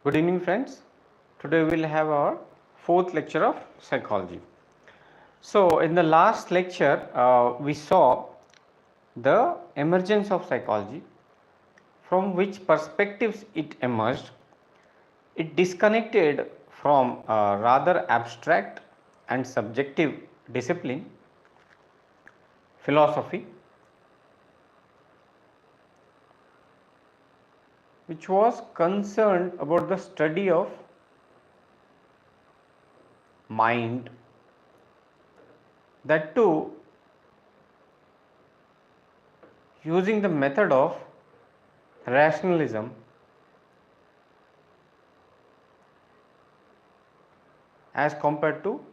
Good evening friends. Today we will have our fourth lecture of psychology. So in the last lecture we saw the emergence of psychology, from which perspectives it emerged. It disconnected from a rather abstract and subjective discipline, philosophy, which was concerned about the study of mind, that too using the method of rationalism as compared to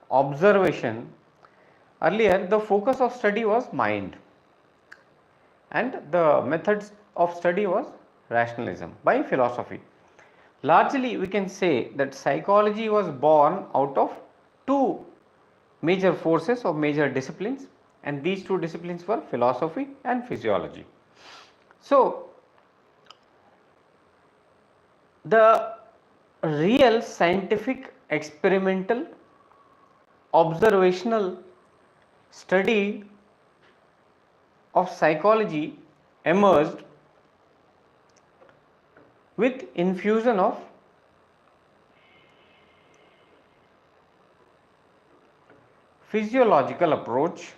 observation. Earlier the focus of study was mind and the methods of study was rationalism by philosophy. Largely we can say that psychology was born out of two major forces or major disciplines, and these two disciplines were philosophy and physiology. So the real scientific experimental observational study of psychology emerged with infusion of physiological approach,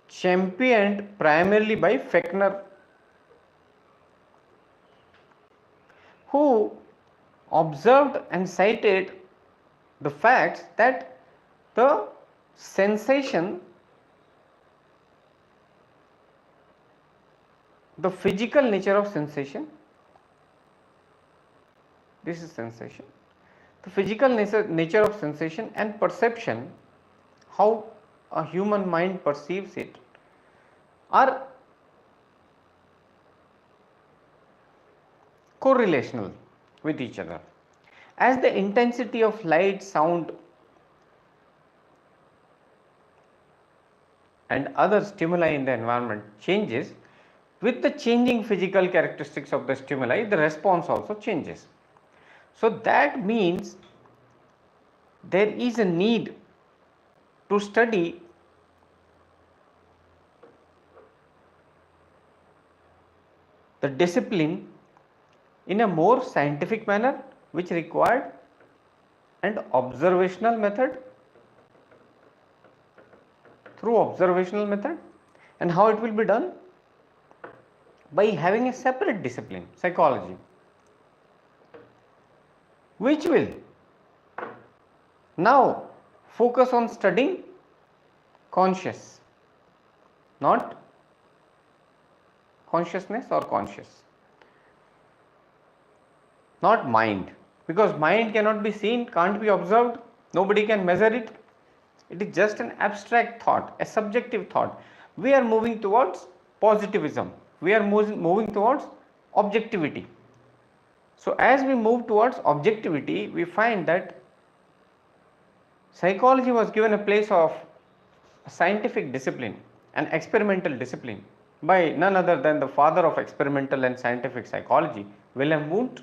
championed primarily by Fechner, who observed and cited the facts that the sensation, the physical nature of sensation, this is sensation, the physical nature of sensation and perception, how a human mind perceives it, are correlational with each other. As the intensity of light, sound and other stimuli in the environment changes, with the changing physical characteristics of the stimuli, the response also changes. So that means there is a need to study the discipline in a more scientific manner, which required an observational method, through observational method. And how it will be done? By having a separate discipline, psychology, which will now focus on studying conscious, not consciousness or conscious, not mind, because mind cannot be seen, can't be observed, nobody can measure it. It is just an abstract thought, a subjective thought. We are moving towards positivism, we are moving towards objectivity. So as we move towards objectivity, we find that psychology was given a place of a scientific discipline, an experimental discipline, by none other than the father of experimental and scientific psychology, Wilhelm Wundt.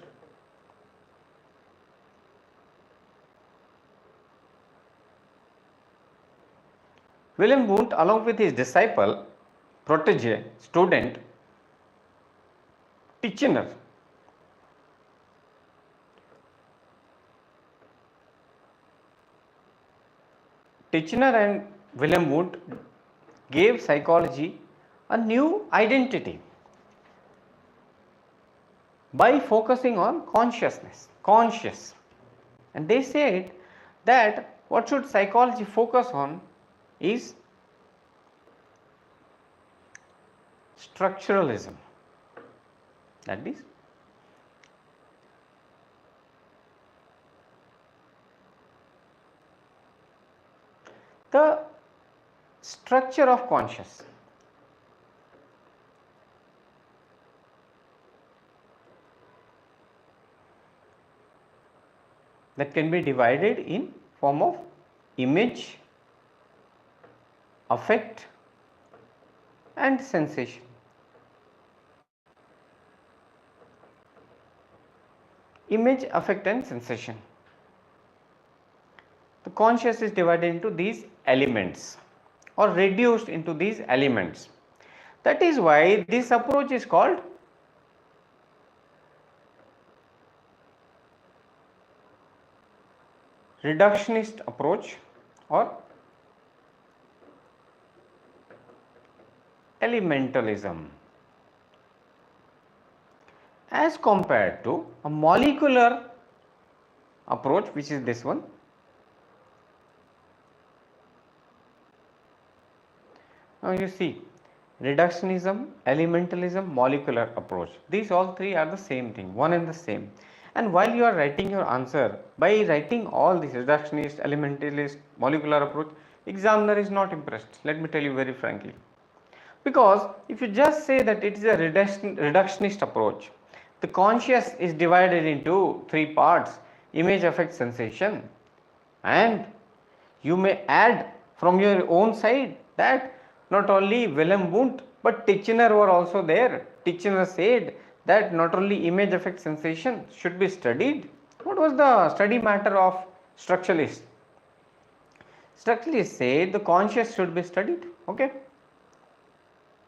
Wilhelm Wundt, along with his disciple, protege, student, Titchener, and Wilhelm Wundt gave psychology a new identity by focusing on consciousness, conscious. And they said that what should psychology focus on is structuralism, that is the structure of conscious. That can be divided in form of image, affect, and sensation. Image, affect and sensation. The conscious is divided into these elements or reduced into these elements. That is why this approach is called reductionist approach or elementalism, as compared to a molecular approach, which is this one. Now you see, reductionism, elementalism, molecular approach, these all three are the same thing, one and the same. And while you are writing your answer, by writing all these reductionist, elementalist, molecular approach, examiner is not impressed, let me tell you very frankly. Because if you just say that it is a reductionist approach, the conscious is divided into three parts: image, affect, sensation, and you may add from your own side that not only Wilhelm Wundt but Titchener were also there. Titchener said that not only image, affect, sensation should be studied. What was the study matter of structuralists? Structuralists said the conscious should be studied, okay?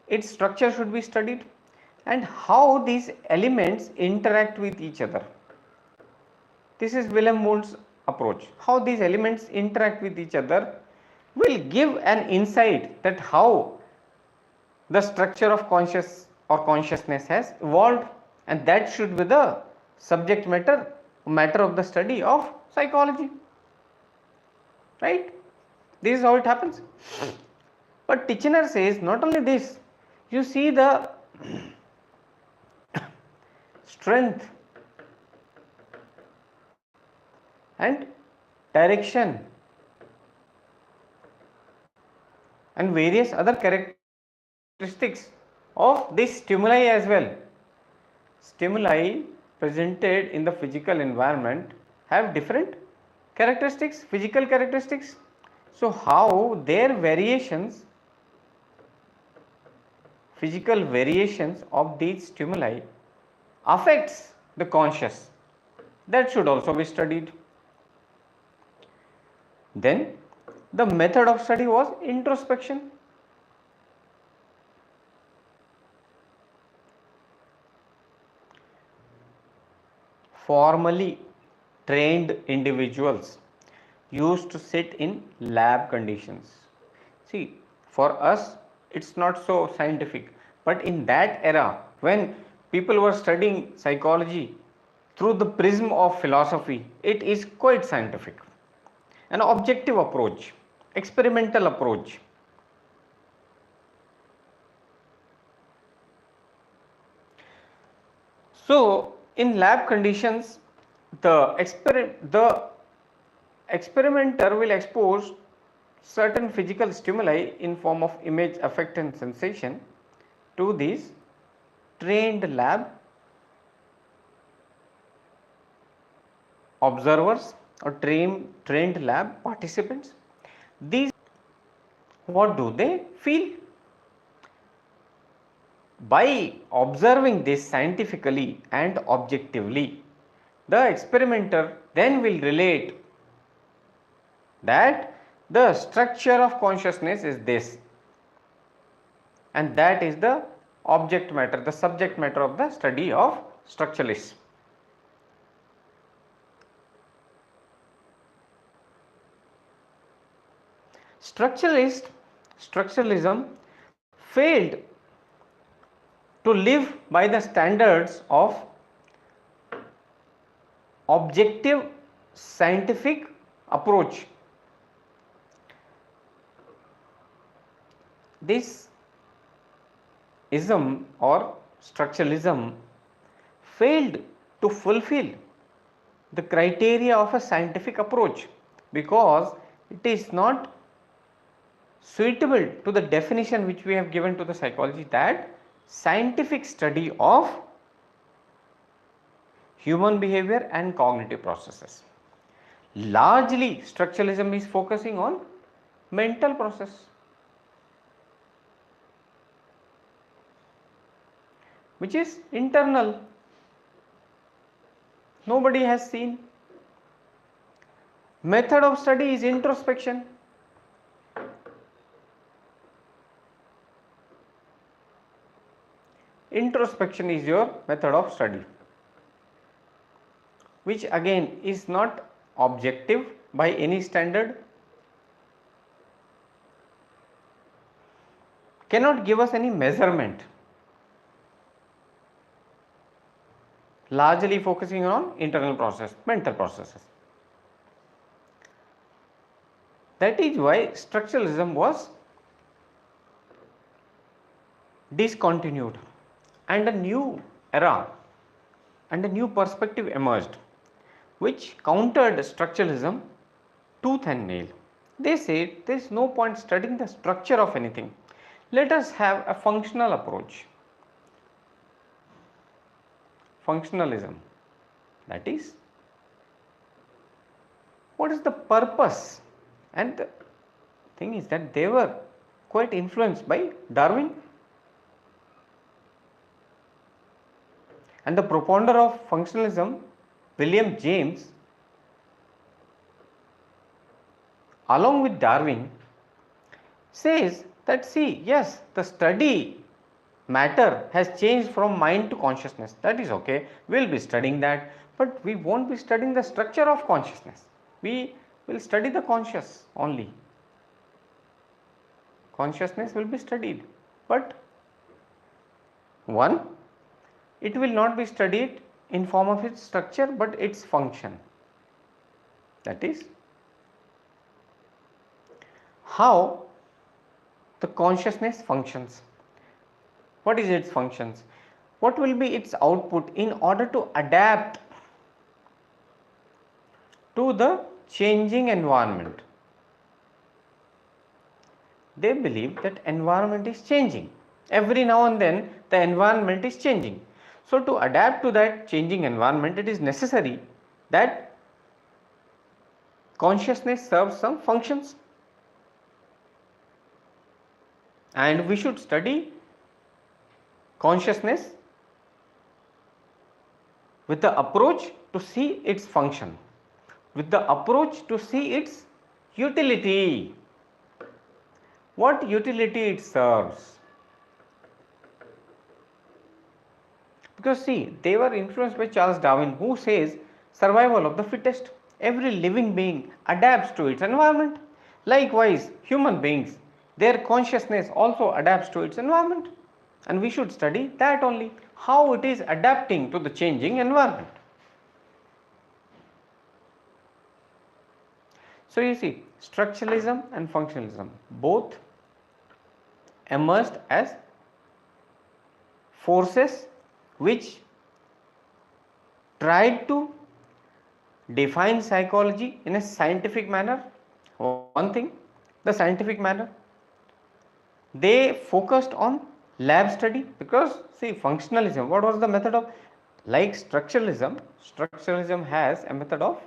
Its structure should be studied and how these elements interact with each other. This is Wilhelm Wundt's approach. How these elements interact with each other will give an insight that how the structure of conscious or consciousness has evolved, and that should be the subject matter of the study of psychology, right? This is how it happens. But Titchener says not only this, you see the strength and direction and various other characteristics of this stimuli as well. Stimuli presented in the physical environment have different characteristics, physical characteristics. So how their variations, physical variations of these stimuli affects the conscious, that should also be studied. Then the method of study was introspection. Formally trained individuals used to sit in lab conditions. See, for us it's not so scientific, but in that era when people were studying psychology through the prism of philosophy, it is quite scientific. An objective approach, experimental approach. So in lab conditions, the experimenter will expose certain physical stimuli in form of image, affect and sensation to these trained lab observers or trained lab participants. These, what do they feel? By observing this scientifically and objectively, the experimenter then will relate that the structure of consciousness is this, and that is the object matter, the subject matter of the study of structuralists. Structuralism failed to live by the standards of objective scientific approach. This ism or structuralism failed to fulfill the criteria of a scientific approach because it is not suitable to the definition which we have given to the psychology, that scientific study of human behavior and cognitive processes. Largely structuralism is focusing on mental process. which is internal. Nobody has seen. Method of study is introspection. Introspection is your method of study, which again is not objective by any standard, cannot give us any measurement, largely focusing on internal process, mental processes. That is why structuralism was discontinued and a new era and a new perspective emerged, which countered structuralism tooth and nail. They said there is no point studying the structure of anything. Let us have a functional approach. Functionalism, that is, what is the purpose? And the thing is that they were quite influenced by Darwin. And the propounder of functionalism, William James, along with Darwin, says that, see, yes, the study matter has changed from mind to consciousness. That is okay, we will be studying that, but we won't be studying the structure of consciousness. We will study the conscious only. Consciousness will be studied, but one, it will not be studied in form of its structure but its function. That is, how the consciousness functions. What is its functions? What will be its output in order to adapt to the changing environment? They believe that environment is changing. Every now and then the environment is changing. So to adapt to that changing environment, it is necessary that consciousness serves some functions. And we should study consciousness with the approach to see its function, with the approach to see its utility, what utility it serves. Because see, they were influenced by Charles Darwin, who says survival of the fittest. Every living being adapts to its environment. Likewise, human beings, their consciousness also adapts to its environment, and we should study that only, how it is adapting to the changing environment. So you see, structuralism and functionalism both emerged as forces which tried to define psychology in a scientific manner. One thing, the scientific manner, they focused on lab study, because see, functionalism, what was the method of, like structuralism, structuralism has a method of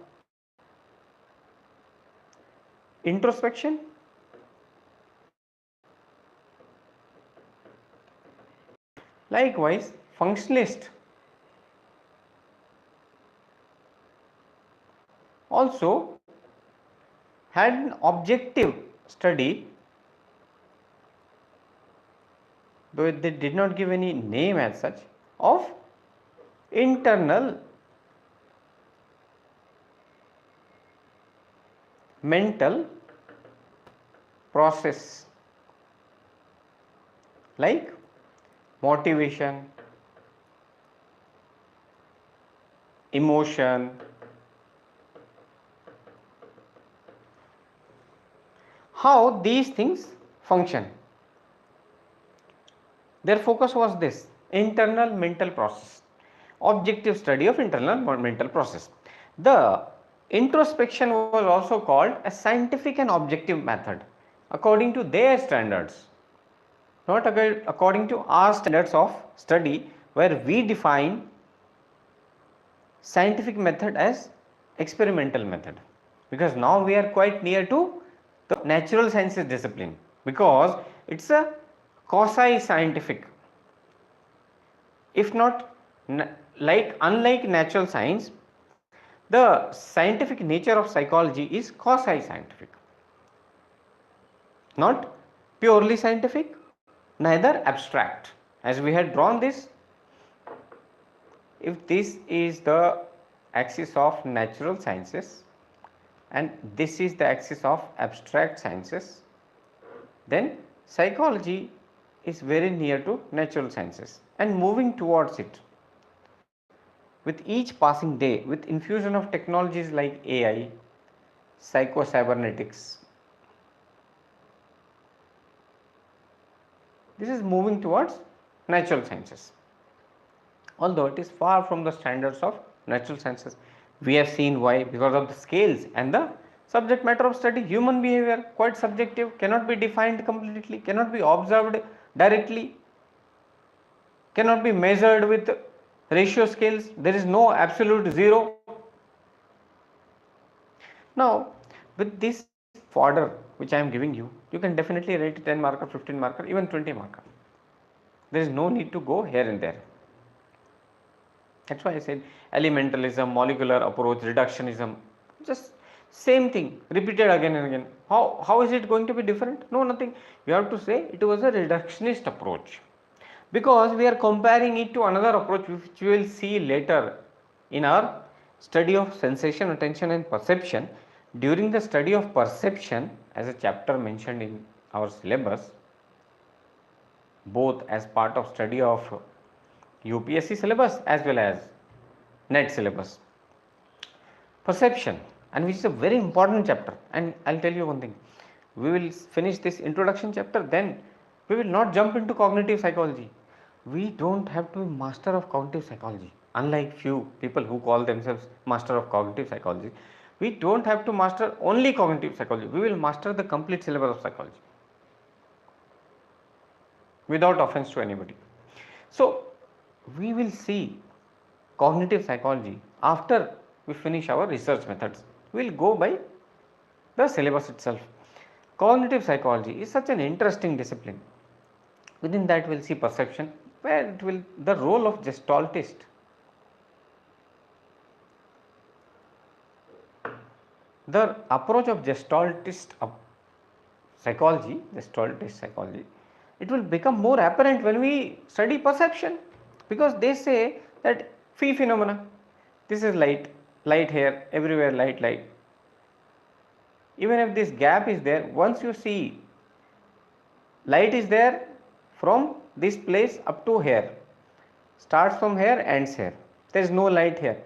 introspection, likewise functionalist also had an objective study, though they did not give any name as such, of internal mental process, like motivation, emotion, how these things function. Their focus was this, internal mental process, objective study of internal mental process. The introspection was also called a scientific and objective method according to their standards, not according to our standards of study, where we define scientific method as experimental method, because now we are quite near to the natural sciences discipline, because it's a quasi scientific if not unlike natural science, the scientific nature of psychology is quasi-scientific, not purely scientific, neither abstract. As we had drawn this, if this is the axis of natural sciences and this is the axis of abstract sciences, then psychology is very near to natural sciences and moving towards it with each passing day, with infusion of technologies like AI, psycho-cybernetics. This is moving towards natural sciences, although it is far from the standards of natural sciences. We have seen why, because of the scales and the subject matter of study. Human behavior, quite subjective, cannot be defined completely, cannot be observed directly, cannot be measured with ratio scales. There is no absolute zero. Now, with this fodder which I am giving you, you can definitely write 10 marker, 15 marker, even 20 marker. There is no need to go here and there. That's why I said elementalism, molecular approach, reductionism, just same thing repeated again and again. How is it going to be different? No, nothing. You have to say it was a reductionist approach, because we are comparing it to another approach which we will see later in our study of sensation, attention and perception. During the study of perception, as a chapter mentioned in our syllabus, both as part of study of UPSC syllabus as well as NET syllabus, perception, and which is a very important chapter. And I'll tell you one thing, we will finish this introduction chapter, then we will not jump into cognitive psychology. We don't have to be master of cognitive psychology, unlike few people who call themselves master of cognitive psychology. We don't have to master only cognitive psychology, we will master the complete syllabus of psychology, without offense to anybody. So we will see cognitive psychology after we finish our research methods. We will go by the syllabus itself. Cognitive psychology is such an interesting discipline. Within that we will see perception, where it will the role of gestaltist. The approach of gestaltist psychology, it will become more apparent when we study perception, because they say that phi phenomena, this is light, light here, everywhere light. Even if this gap is there, once you see light is there from this place up to here, starts from here, ends here, there is no light here,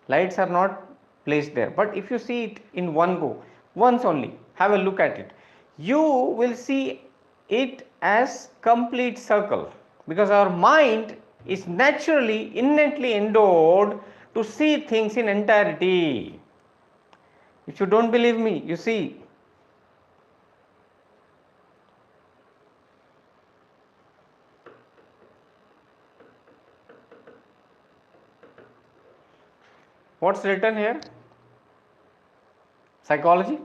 lights are not placed there. But if you see it in one go, once only, have a look at it, you will see it as complete circle, because our mind is naturally, innately endowed to see things in entirety. If you don't believe me, you see, what's written here? Psychology.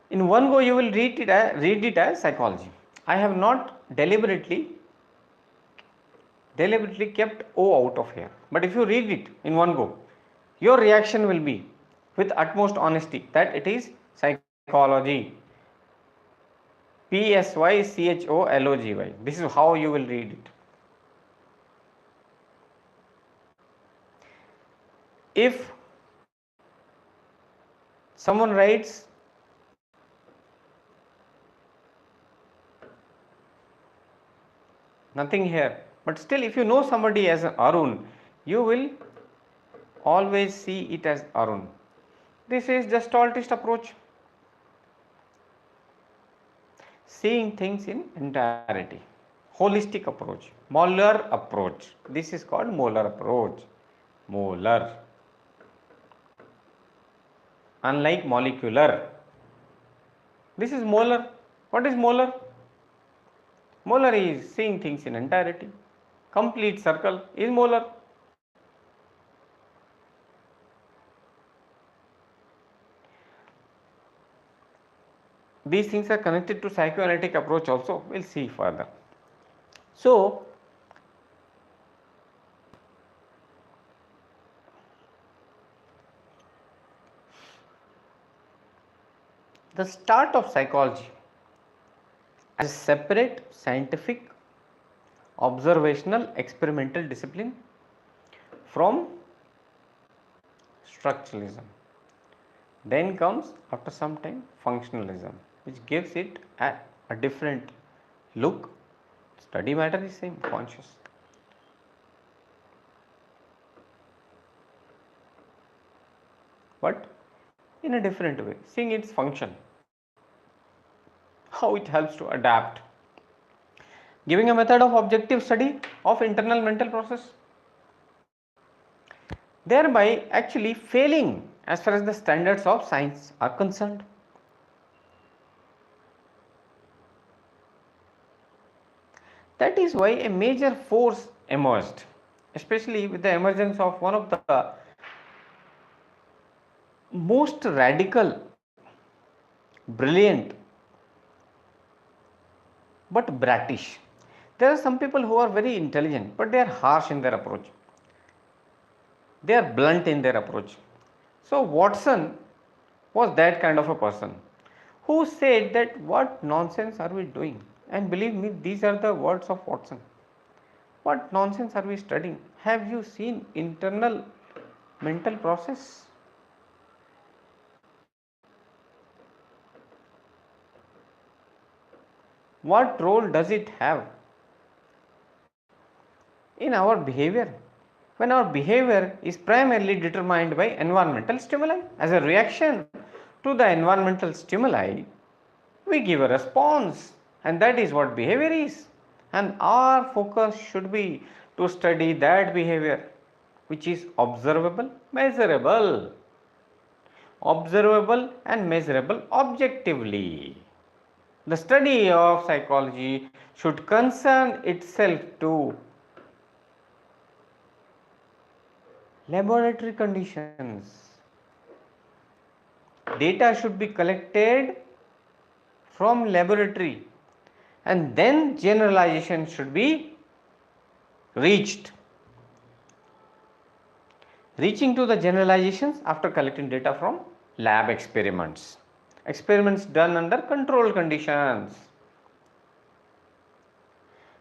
In one go you will read it as psychology. I have not deliberately kept O out of here, but if you read it in one go, your reaction will be with utmost honesty that it is psychology. Psychology. This is how you will read it. If someone writes nothing here, but still if you know somebody as Arun, you will always see it as Arun. This is gestaltist approach, seeing things in entirety. Holistic approach, molar approach. This is called molar approach. Molar, unlike molecular. This is molar. What is molar? Molar is seeing things in entirety. Complete circle is molar. These things are connected to psychoanalytic approach also. We will see further. So, the start of psychology as a separate scientific observational experimental discipline from structuralism. Then comes after some time functionalism, which gives it a different look. Study matter is same, conscious. But in a different way, seeing its function, how it helps to adapt, giving a method of objective study of internal mental process, thereby actually failing as far as the standards of science are concerned. That is why a major force emerged, especially with the emergence of one of the most radical, brilliant, but bratish. There are some people who are very intelligent, but they are harsh in their approach. They are blunt in their approach. So Watson was that kind of a person who said that what nonsense are we doing? And believe me, these are the words of Watson. What nonsense are we studying? Have you seen internal mental process? What role does it have in our behavior? When our behavior is primarily determined by environmental stimuli. As a reaction to the environmental stimuli, we give a response, and that is what behavior is. And our focus should be to study that behavior which is observable, measurable, and measurable objectively. The study of psychology should concern itself to laboratory conditions. Data should be collected from laboratory, and then generalization should be reached. Reaching to the generalizations after collecting data from lab experiments. Experiments done under controlled conditions.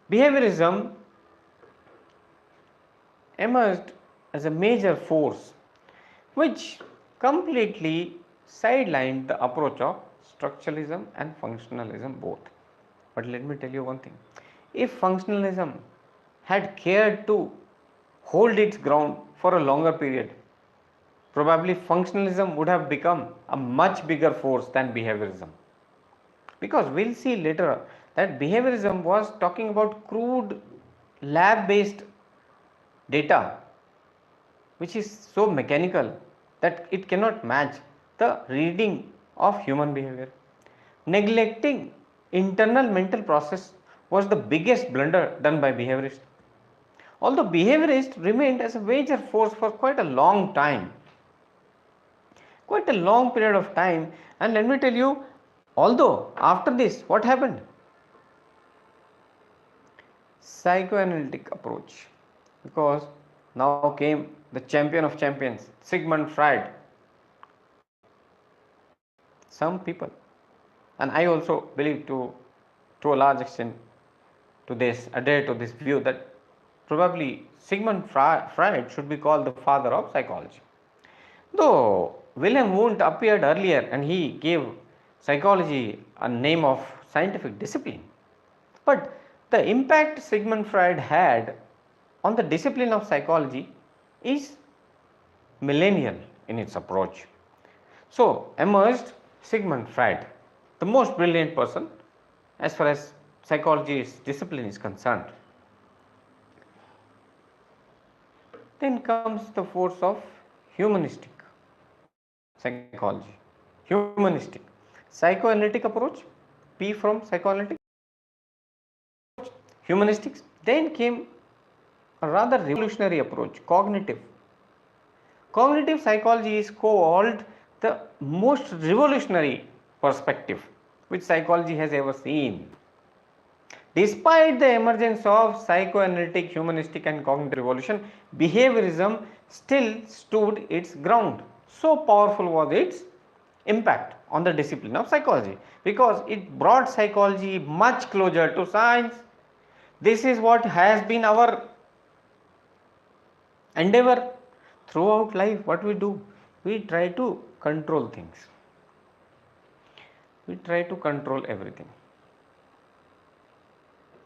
Behaviorism emerged as a major force which completely sidelined the approach of structuralism and functionalism both. But let me tell you one thing, if functionalism had cared to hold its ground for a longer period, probably functionalism would have become a much bigger force than behaviorism. Because we'll see later that behaviorism was talking about crude lab based data which is so mechanical that it cannot match the reading of human behavior. Neglecting internal mental process was the biggest blunder done by behaviorists. Although behaviorists remained as a major force for quite a long time, quite a long period of time, and let me tell you, although after this, what happened? Psychoanalytic approach, because now came the champion of champions, Sigmund Freud. Some people, and I also believe to a large extent to this, adhere to this view that probably Sigmund Freud should be called the father of psychology. Though Wilhelm Wundt appeared earlier and he gave psychology a name of scientific discipline, but the impact Sigmund Freud had on the discipline of psychology is millennial in its approach. So emerged Sigmund Freud, the most brilliant person as far as psychology's discipline is concerned. Then comes the force of humanistic psychology. Humanistic. Psychoanalytic approach, P from psychoanalytic, humanistics. Then came a rather revolutionary approach, cognitive. Cognitive psychology is called the most revolutionary perspective which psychology has ever seen. Despite the emergence of psychoanalytic, humanistic and cognitive revolution, behaviorism still stood its ground. So powerful was its impact on the discipline of psychology, because it brought psychology much closer to science. This is what has been our endeavor throughout life. What we do, we try to control things, we try to control everything,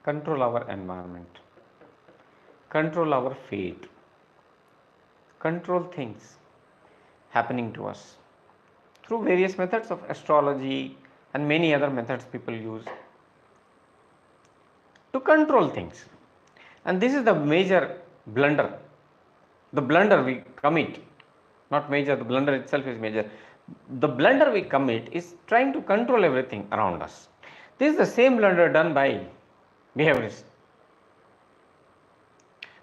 control our environment, control our fate, control things happening to us through various methods of astrology and many other methods people use to control things. And this is the major blunder, the blunder we commit. Not major, the blunder itself is major. The blunder we commit is trying to control everything around us. This is the same blunder done by behaviorists,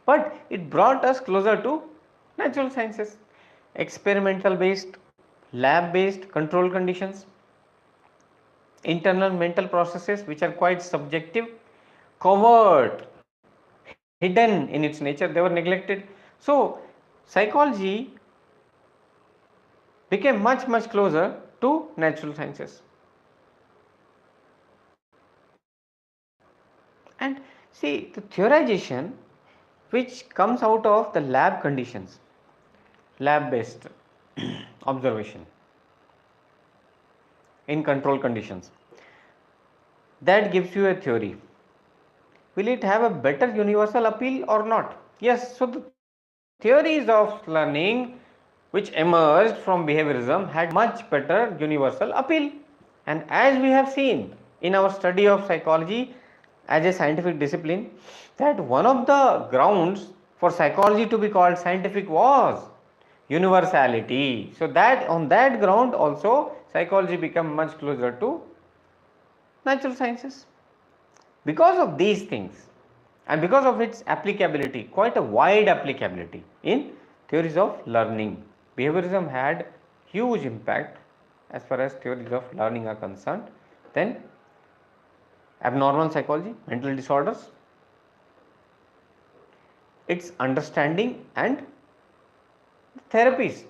but it brought us closer to natural sciences, experimental based, lab based control conditions, internal mental processes which are quite subjective, covert, hidden in its nature, they were neglected. So psychology became much closer to natural sciences. And see, the theorization which comes out of the lab conditions, lab based observation in control conditions, that gives you a theory. Will it have a better universal appeal or not? Yes. So the theories of learning which emerged from behaviorism had much better universal appeal. And as we have seen in our study of psychology as a scientific discipline, that one of the grounds for psychology to be called scientific was universality. So that on that ground also psychology became much closer to natural sciences. Because of these things and because of its applicability, quite a wide applicability in theories of learning, behaviorism had huge impact as far as theories of learning are concerned. Then abnormal psychology, mental disorders, its understanding and therapies.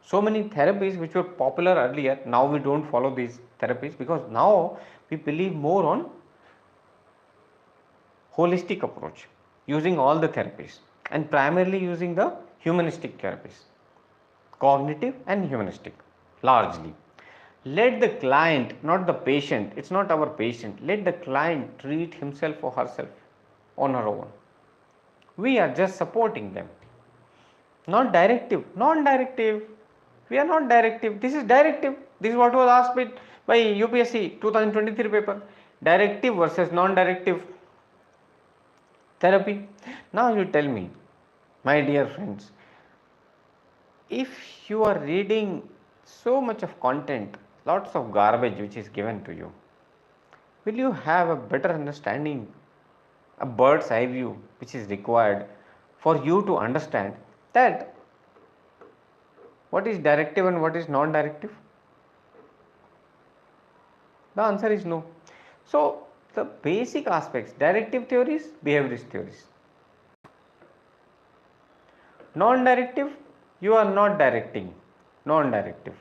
So many therapies which were popular earlier, now we don't follow these therapies because now we believe more on holistic approach, using all the therapies and primarily using the humanistic therapies, cognitive and humanistic largely. Let the client, not the patient, it's not our patient, let the client treat himself or herself on her own. We are just supporting them. Not directive, non-directive. We are not directive. This is directive. This is what was asked by UPSC 2023 paper. Directive versus non-directive therapy. Now you tell me, my dear friends, if you are reading so much of content, lots of garbage which is given to you, will you have a better understanding, a bird's eye view which is required for you to understand that what is directive and what is non-directive? The answer is no. So the basic aspects, directive theories, behaviorist theories. Non-directive, you are not directing, non-directive.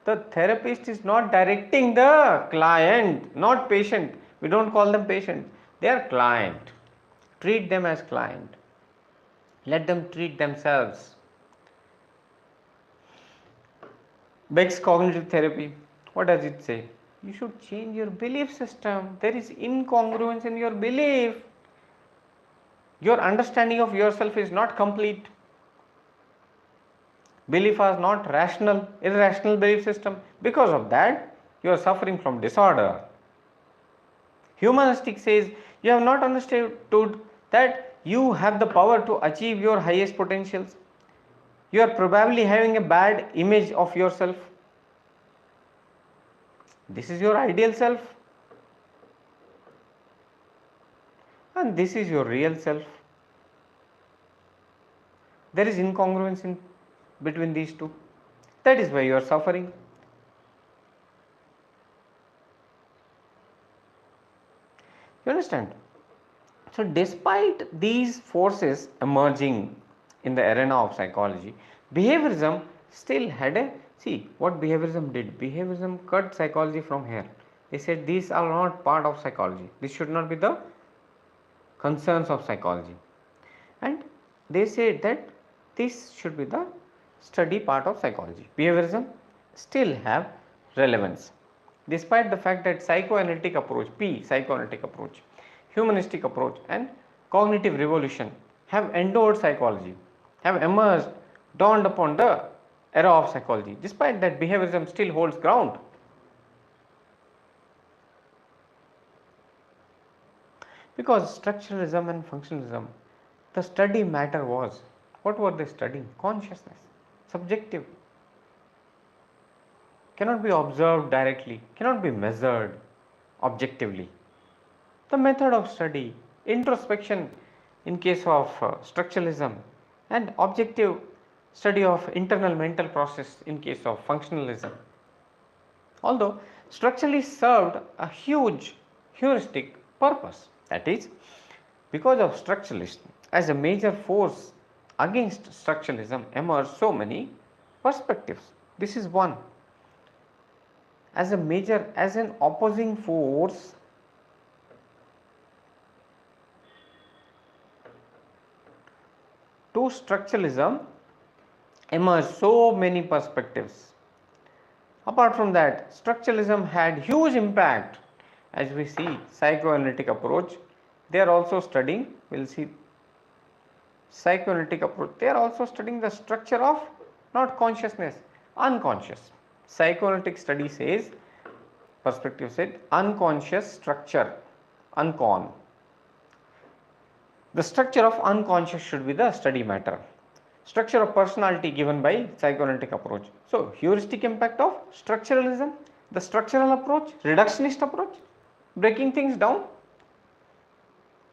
The therapist is not directing the client, not patient. We don't call them patient, they are client. Treat them as client. Let them treat themselves. Beck's cognitive therapy, what does it say? You should change your belief system. There is incongruence in your belief. Your understanding of yourself is not complete. Belief is not rational, irrational belief system. Because of that, you are suffering from disorder. Humanistic says you have not understood that you have the power to achieve your highest potentials. You are probably having a bad image of yourself. This is your ideal self, and this is your real self. There is incongruence in between these two. That is why you are suffering. You understand? So despite these forces emerging in the arena of psychology, behaviorism still had a, see what behaviorism did. Behaviorism cut psychology from here. They said these are not part of psychology. This should not be the concerns of psychology. And they said that this should be the study part of psychology. Behaviorism still have relevance despite the fact that psychoanalytic approach, psychoanalytic approach, humanistic approach and cognitive revolution have endured psychology, have emerged, dawned upon the era of psychology. Despite that, behaviorism still holds ground. Because structuralism and functionalism, the study matter was, what were they studying? Consciousness, subjective, cannot be observed directly, cannot be measured objectively. The method of study, introspection in case of structuralism, and objective study of internal mental process in case of functionalism. Although structurally served a huge heuristic purpose, that is, because of structuralism as a major force against structuralism emerged so many perspectives. This is one. As a major, as an opposing force to structuralism emerged so many perspectives. Apart from that, structuralism had huge impact. As we see psychoanalytic approach, they are also studying, we will see psychoanalytic approach, they are also studying the structure of not consciousness, unconscious. Psychoanalytic study says, perspective said, unconscious structure, uncon. The structure of unconscious should be the study matter. Structure of personality given by psychoanalytic approach. So, heuristic impact of structuralism, the structural approach, reductionist approach, breaking things down.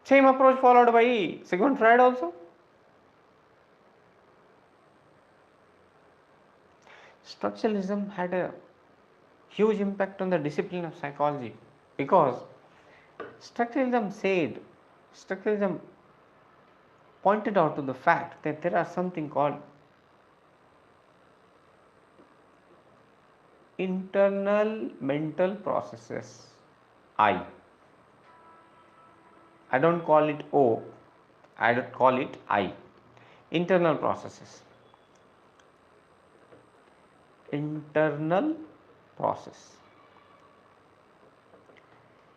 Same approach followed by Sigmund Freud also. Structuralism had a huge impact on the discipline of psychology because structuralism pointed out to the fact that there are something called internal mental processes. I don't call it O, I don't call it I. Internal processes. Internal process.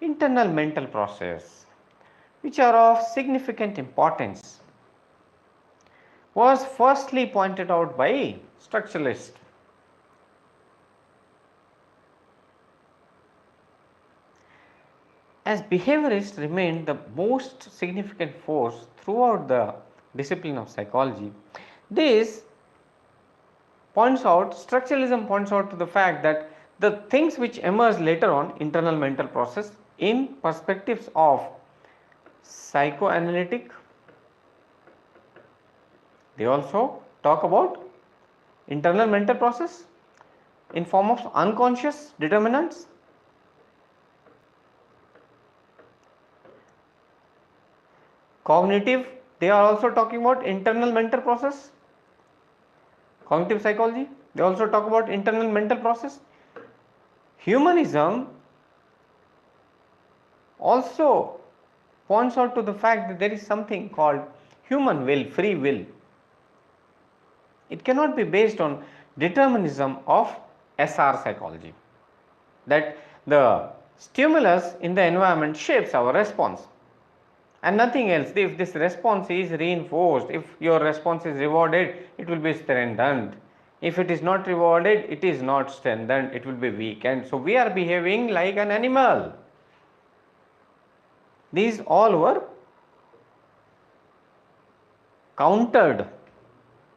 Internal mental process, which are of significant importance, was firstly pointed out by structuralists. As behaviorists remained the most significant force throughout the discipline of psychology, structuralism points out to the fact that the things which emerge later on, internal mental process, in perspectives of psychoanalytic, they also talk about internal mental process in form of unconscious determinants. Cognitive, they are also talking about internal mental process. Cognitive psychology, they also talk about internal mental process. Humanism also points out to the fact that there is something called human will, free will. It cannot be based on determinism of SR psychology, that the stimulus in the environment shapes our response and nothing else. If this response is reinforced, if your response is rewarded, it will be strengthened. If it is not rewarded, it is not strengthened, it will be weakened. So we are behaving like an animal. These all were countered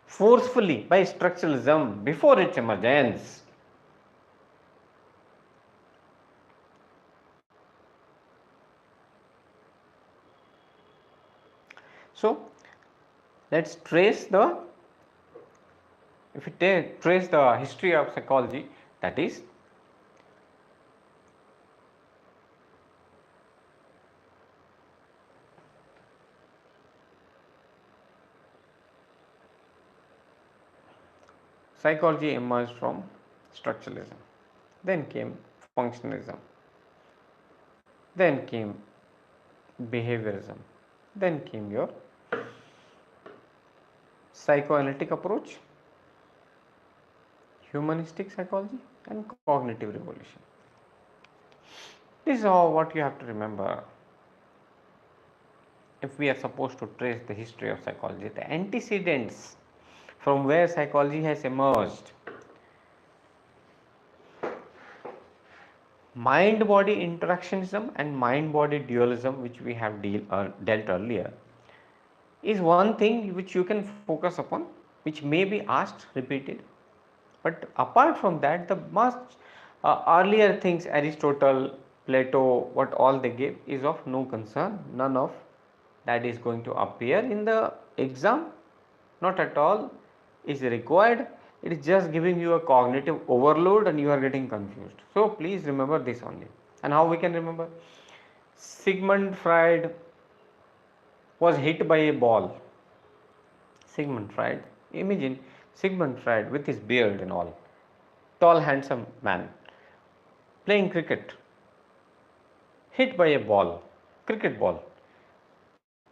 forcefully by structuralism before its emergence. So let's trace the, if we trace the history of psychology, that is, psychology emerged from structuralism. Then came functionalism. Then came behaviorism. Then came your psychoanalytic approach, humanistic psychology, and cognitive revolution. This is all what you have to remember if we are supposed to trace the history of psychology, the antecedents from where psychology has emerged. Mind-body interactionism and mind-body dualism, which we have dealt earlier, is one thing which you can focus upon, which may be asked, repeated. But apart from that, the much earlier things, Aristotle, Plato, what all they gave is of no concern. None of that is going to appear in the exam, not at all is required. It is just giving you a cognitive overload and you are getting confused. So please remember this only. And how we can remember? Sigmund Freud was hit by a ball. Sigmund Freud, imagine Sigmund Freud with his beard and all, tall handsome man playing cricket, hit by a ball, cricket ball,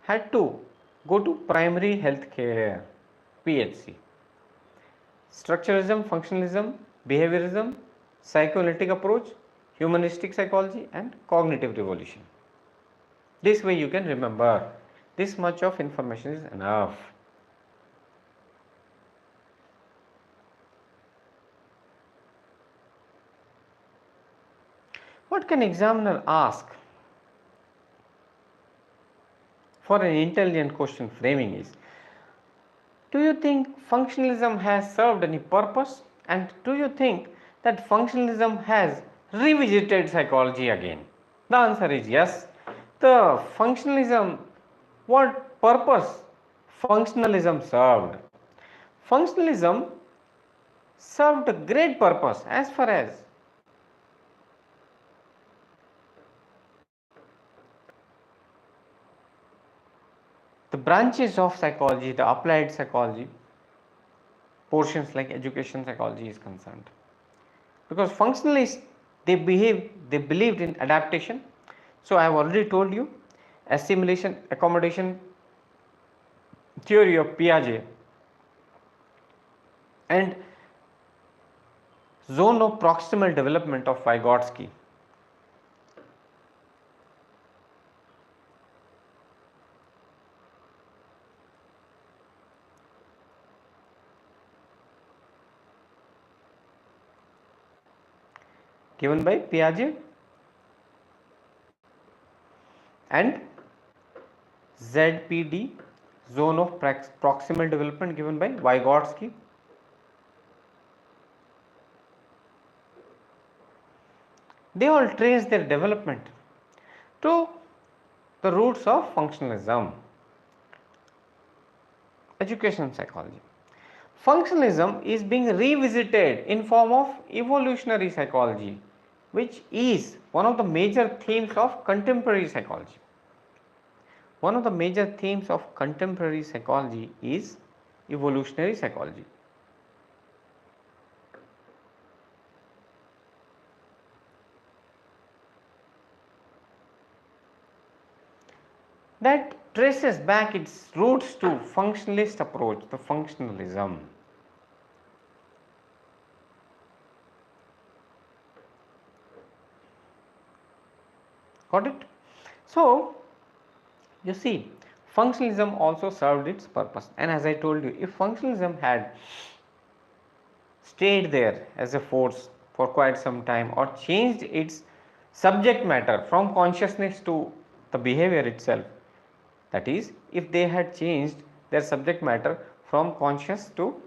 had to go to primary health care, PHC. Structuralism, functionalism, behaviorism, psychoanalytic approach, humanistic psychology, and cognitive revolution. This way you can remember. This much of information is enough. What can examiner ask for an intelligent question framing is, do you think functionalism has served any purpose, and do you think that functionalism has revisited psychology again? The answer is yes. The functionalism, what purpose functionalism served? Functionalism served a great purpose as far as the branches of psychology, the applied psychology, portions like education psychology is concerned. Because functionalists, they believed in adaptation. So I have already told you, assimilation, accommodation theory of Piaget and zone of proximal development of Vygotsky. Given by Piaget and ZPD, zone of proximal development, given by Vygotsky. They all trace their development to the roots of functionalism. Education psychology. Functionalism is being revisited in form of evolutionary psychology, which is one of the major themes of contemporary psychology. One of the major themes of contemporary psychology is evolutionary psychology. That traces back its roots to functionalist approach, the functionalism. Got it? So, you see, functionalism also served its purpose. And as I told you, if functionalism had stayed there as a force for quite some time or changed its subject matter from consciousness to the behavior itself, that is, if they had changed their subject matter from conscious to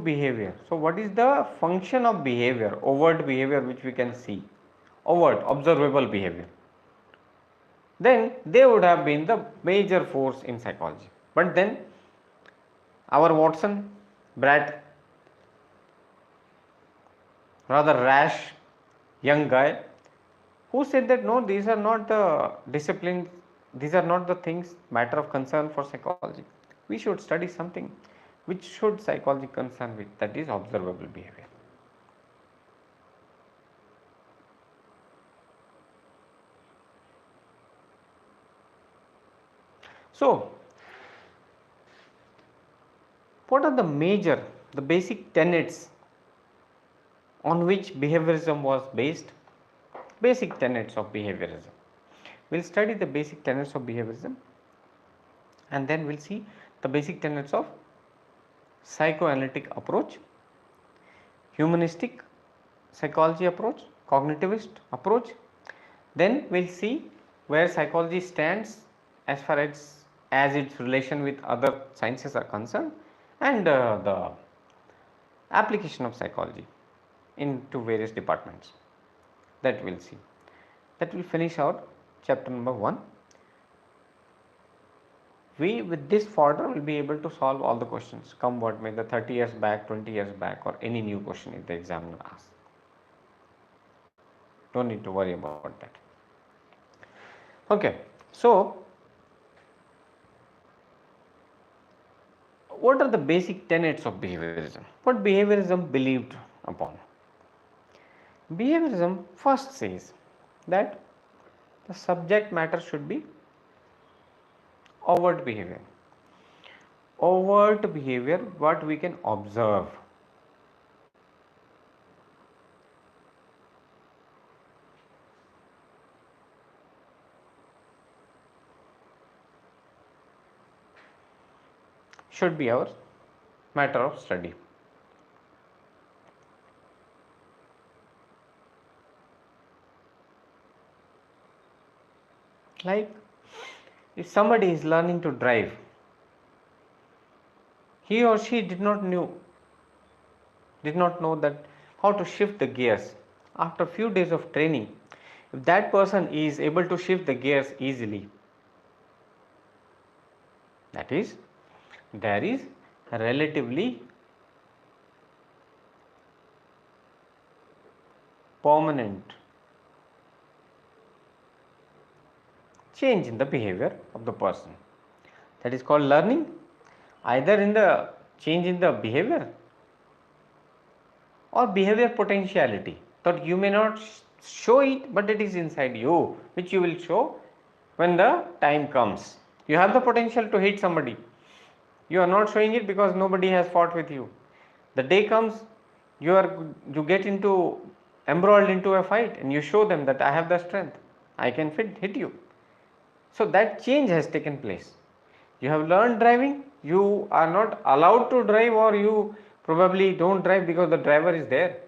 behavior. So, what is the function of behavior, overt behavior which we can see, overt observable behavior? Then they would have been the major force in psychology. But then our Watson, brat, rather rash young guy, who said that no, these are not the disciplines these are not the things matter of concern for psychology. We should study something which should psychology concern with, that is observable behavior. So, what are the basic tenets on which behaviorism was based? Basic tenets of behaviorism. We will study the basic tenets of behaviorism, and then we will see the basic tenets of psychoanalytic approach, humanistic psychology approach, cognitivist approach. Then we will see where psychology stands as far as its relation with other sciences are concerned, and the application of psychology into various departments. That we will see. That will finish our chapter number 1. We, with this fodder, will be able to solve all the questions, come what may, the 30 years back, 20 years back, or any new question if the examiner asks. Don't need to worry about that. Okay, so what are the basic tenets of behaviorism? What behaviorism believed upon? Behaviorism first says that the subject matter should be overt behavior. Overt behavior, what we can observe. Should be our matter of study. Like if somebody is learning to drive, he or she did not know that how to shift the gears. After few days of training, if that person is able to shift the gears easily, that is, there is relatively permanent change in the behavior of the person. That is called learning, either in the change in the behavior or behavior potentiality, that you may not show it, but it is inside you, which you will show when the time comes. You have the potential to hit somebody, you are not showing it because nobody has fought with you. The day comes, you get embroiled into a fight, and you show them that I have the strength, I can hit you. So that change has taken place. You have learned driving, you are not allowed to drive, or you probably don't drive because the driver is there.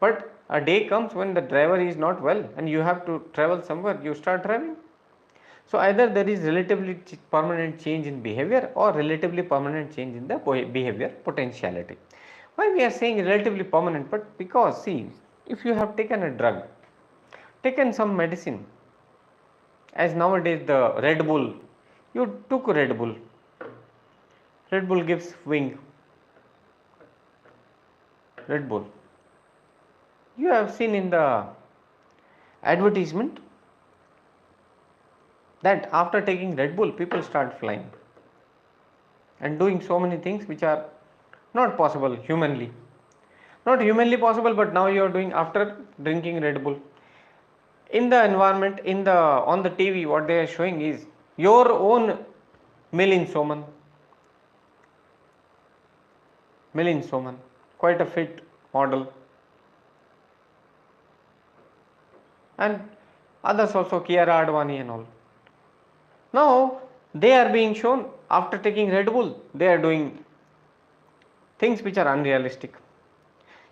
But a day comes when the driver is not well and you have to travel somewhere, you start driving. So either there is relatively permanent change in behavior or relatively permanent change in the behavior potentiality. Why we are saying relatively permanent? But because see, if you have taken a drug, taken some medicine, as nowadays the Red Bull, you took Red Bull gives wing, Red Bull. You have seen in the advertisement that after taking Red Bull, people start flying and doing so many things which are not possible humanly. Not humanly possible, but now you are doing after drinking Red Bull. In the environment, on the TV, what they are showing is your own Milin Soman, quite a fit model, and others also, Kiara Advani and all. Now they are being shown after taking Red Bull, they are doing things which are unrealistic.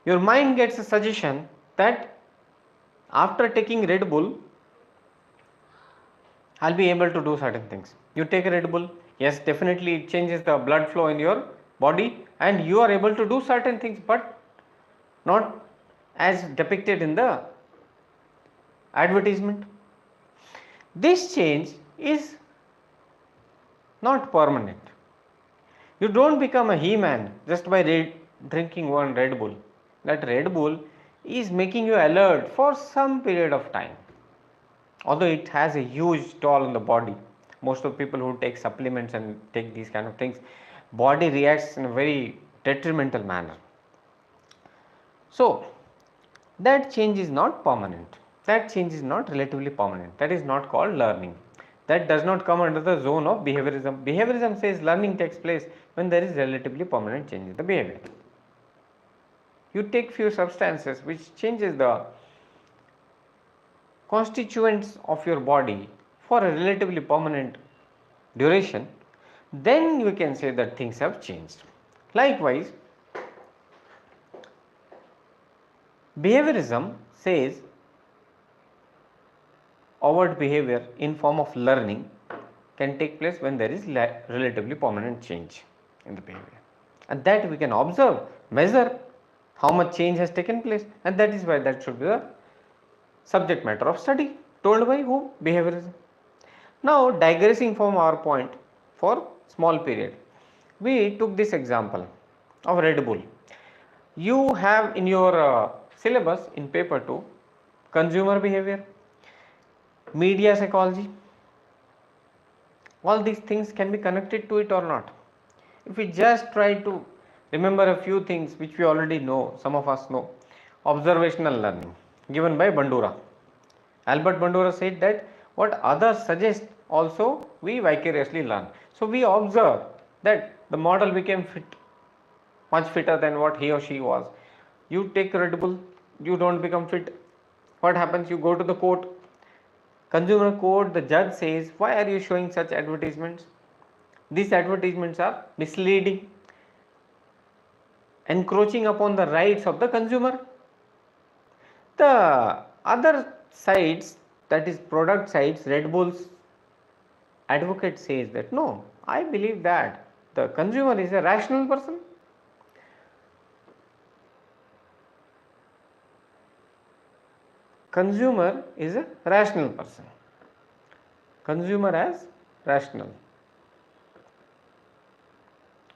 Your mind gets a suggestion that after taking Red Bull, I'll be able to do certain things. You take a Red Bull, yes, definitely it changes the blood flow in your body and you are able to do certain things, but not as depicted in the advertisement. This change is not permanent. You don't become a He-Man just by drinking one Red Bull. That Red Bull is making you alert for some period of time. although it has a huge toll on the body. Most of the people who take supplements and take these kind of things, body reacts in a very detrimental manner. So that change is not permanent, that change is not relatively permanent, that is not called learning. That does not come under the zone of behaviorism. Behaviorism says learning takes place when there is relatively permanent change in the behavior. You take few substances which changes the constituents of your body for a relatively permanent duration, then you can say that things have changed. Likewise, behaviorism says overt behavior in form of learning can take place when there is relatively permanent change in the behavior, and that we can observe, measure how much change has taken place, and that is why that should be the subject matter of study, told by who? Behaviorism. Now, digressing from our point for small period, we took this example of Red Bull. You have in your syllabus in paper 2 consumer behavior, media psychology. All these things can be connected to it or not. If we just try to remember a few things which we already know, some of us know, observational learning given by Bandura. Albert Bandura said that what others suggest also we vicariously learn. So we observe that the model became fit, much fitter than what he or she was. You take Red Bull, you don't become fit. What happens? You go to the court. Consumer court, the judge says, why are you showing such advertisements? These advertisements are misleading, encroaching upon the rights of the consumer. The other sides, that is product sides, Red Bull's advocate says that no, I believe that the consumer is a rational person. Consumer is a rational person. Consumer as rational.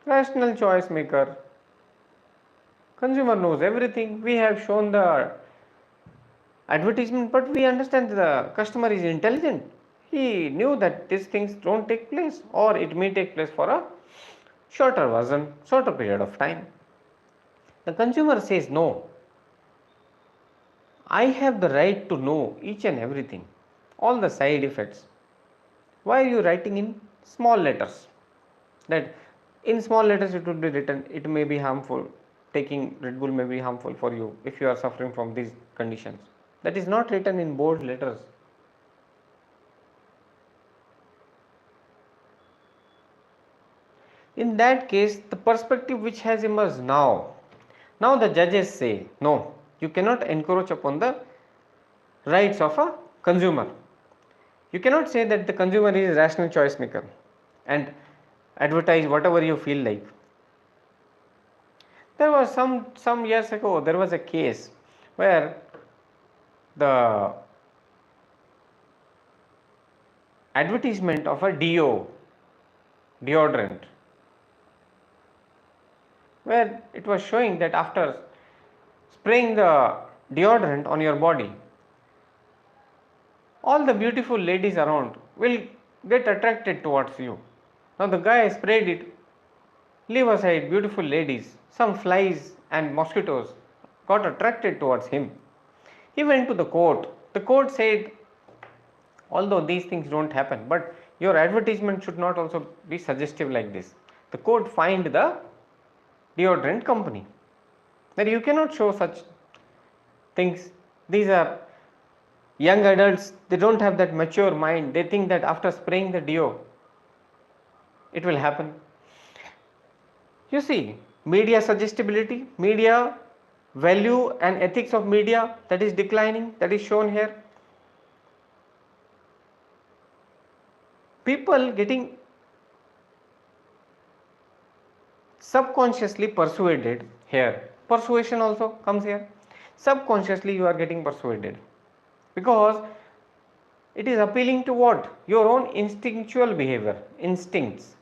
Rational choice maker. Consumer knows everything. We have shown the advertisement, but we understand the customer is intelligent. He knew that these things don't take place, or it may take place for a shorter version, shorter period of time. The consumer says no. I have the right to know each and everything, all the side effects. Why are you writing in small letters? That in small letters it would be written, it may be harmful, taking Red Bull may be harmful for you if you are suffering from these conditions. That is not written in bold letters. In that case, the perspective which has emerged now the judges say, no, you cannot encroach upon the rights of a consumer. You cannot say that the consumer is a rational choice maker and advertise whatever you feel like. There was some years ago, there was a case where the advertisement of a deodorant, where it was showing that after spraying the deodorant on your body, all the beautiful ladies around will get attracted towards you. Now the guy sprayed it, leave aside beautiful ladies, some flies and mosquitoes got attracted towards him. He went to the court. The court said, although these things don't happen, but your advertisement should not also be suggestive like this. The court fined the deodorant company that you cannot show such things. These are young adults, they don't have that mature mind. They think that after spraying the deo, it will happen. You see, media suggestibility, media value and ethics of media, that is declining, that is shown here. People getting subconsciously persuaded here. Persuasion also comes here. Subconsciously you are getting persuaded because it is appealing to what? Your own instinctual behavior, instincts.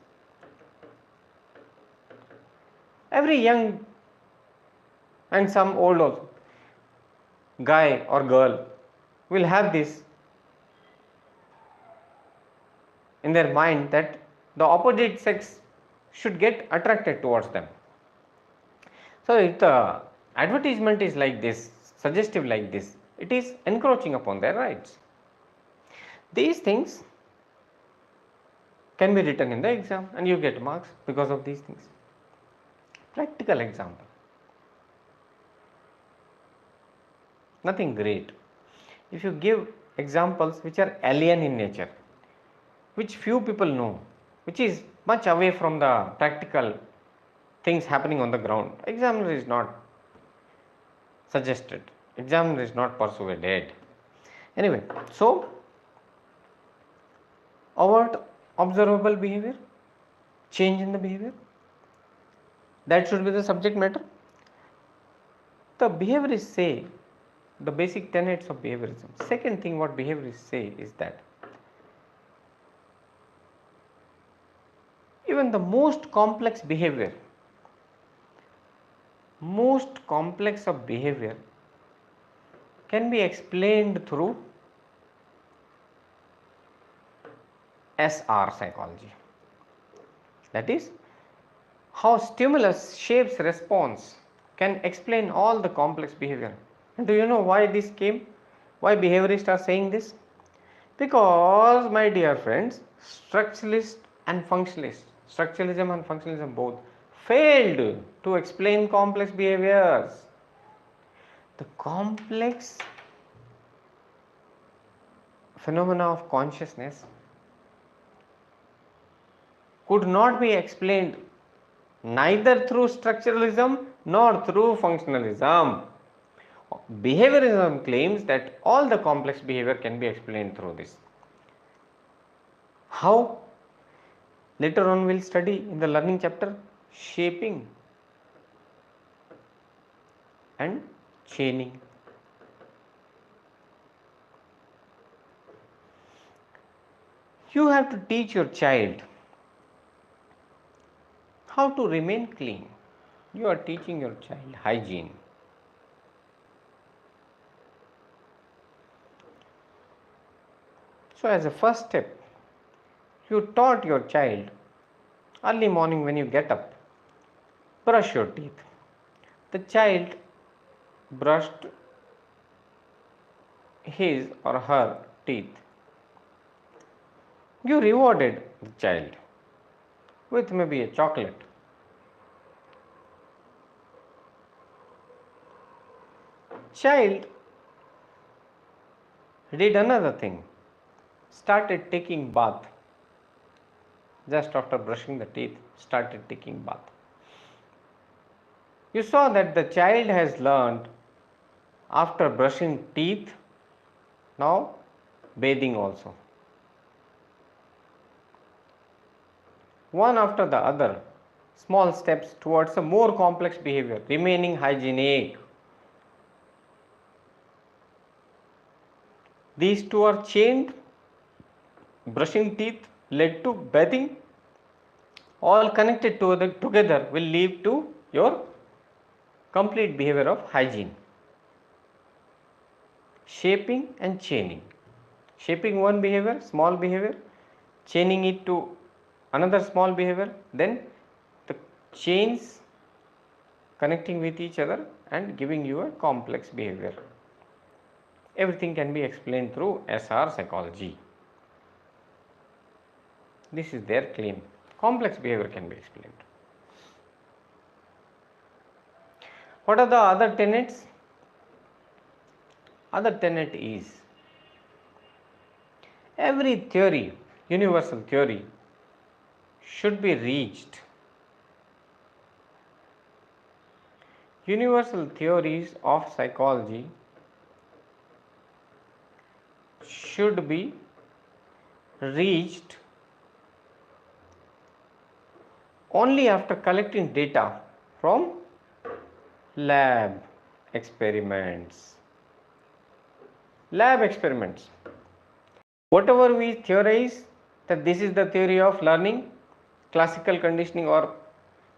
Every young and some old also, guy or girl will have this in their mind that the opposite sex should get attracted towards them. So if the advertisement is like this, suggestive like this, it is encroaching upon their rights. These things can be written in the exam and you get marks because of these things. Practical example. Nothing great. If you give examples which are alien in nature, which few people know, which is much away from the practical things happening on the ground, examiner is not suggested, examiner is not persuaded. Anyway, so overt observable behavior, change in the behavior, that should be the subject matter. The behaviorists say the basic tenets of behaviorism. Second thing what behaviorists say is that even the most complex of behavior can be explained through SR psychology. That is, how stimulus shapes response can explain all the complex behavior. And do you know why this came? Why behaviorists are saying this? Because, my dear friends, structuralism and functionalism both failed to explain complex behaviors. The complex phenomena of consciousness could not be explained neither through structuralism nor through functionalism. Behaviorism claims that all the complex behavior can be explained through this. How? Later on we will study in the learning chapter shaping and chaining. You have to teach your child how to remain clean. You are teaching your child hygiene. So as a first step, you taught your child early morning when you get up, brush your teeth. The child brushed his or her teeth. You rewarded the child with maybe a chocolate. Child did another thing, started taking bath. Just after brushing the teeth, started taking bath. You saw that the child has learned after brushing teeth, now bathing also. One after the other, small steps towards a more complex behavior, remaining hygienic. These two are chained. Brushing teeth led to bathing. All connected together will lead to your complete behavior of hygiene. Shaping and chaining. Shaping one behavior, small behavior, chaining it to another small behavior, then the chains connecting with each other and giving you a complex behavior. Everything can be explained through SR psychology. This is their claim. Complex behavior can be explained. What are the other tenets? Other tenet is every theory, universal theory, should be reached. Universal theories of psychology should be reached only after collecting data from lab experiments. Lab experiments. Whatever we theorize that this is the theory of learning, classical conditioning or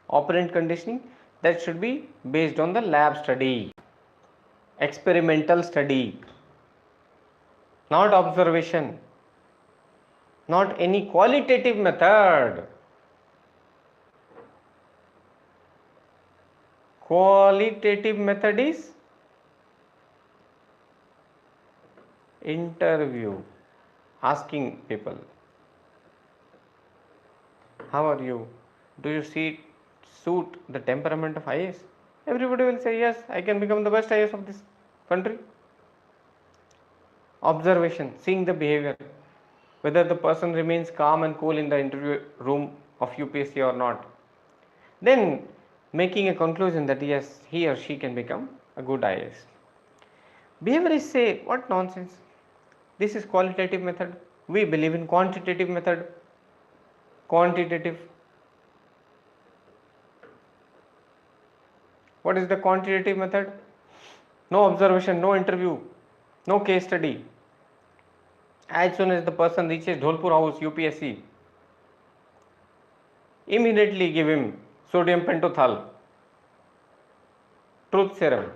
operant conditioning, that should be based on the lab study, experimental study, not observation. not any qualitative method. Qualitative method is interview, asking people, how are you? Do you suit the temperament of IAS? Everybody will say, yes, I can become the best IAS of this country. Observation, seeing the behavior, whether the person remains calm and cool in the interview room of UPSC or not. Then making a conclusion that yes, he or she can become a good IAS. Behaviorists say, what nonsense. This is qualitative method. We believe in quantitative method. Quantitative. What is the quantitative method? No observation, no interview, no case study. As soon as the person reaches Dholpur House, UPSC, immediately give him sodium pentothal, truth serum.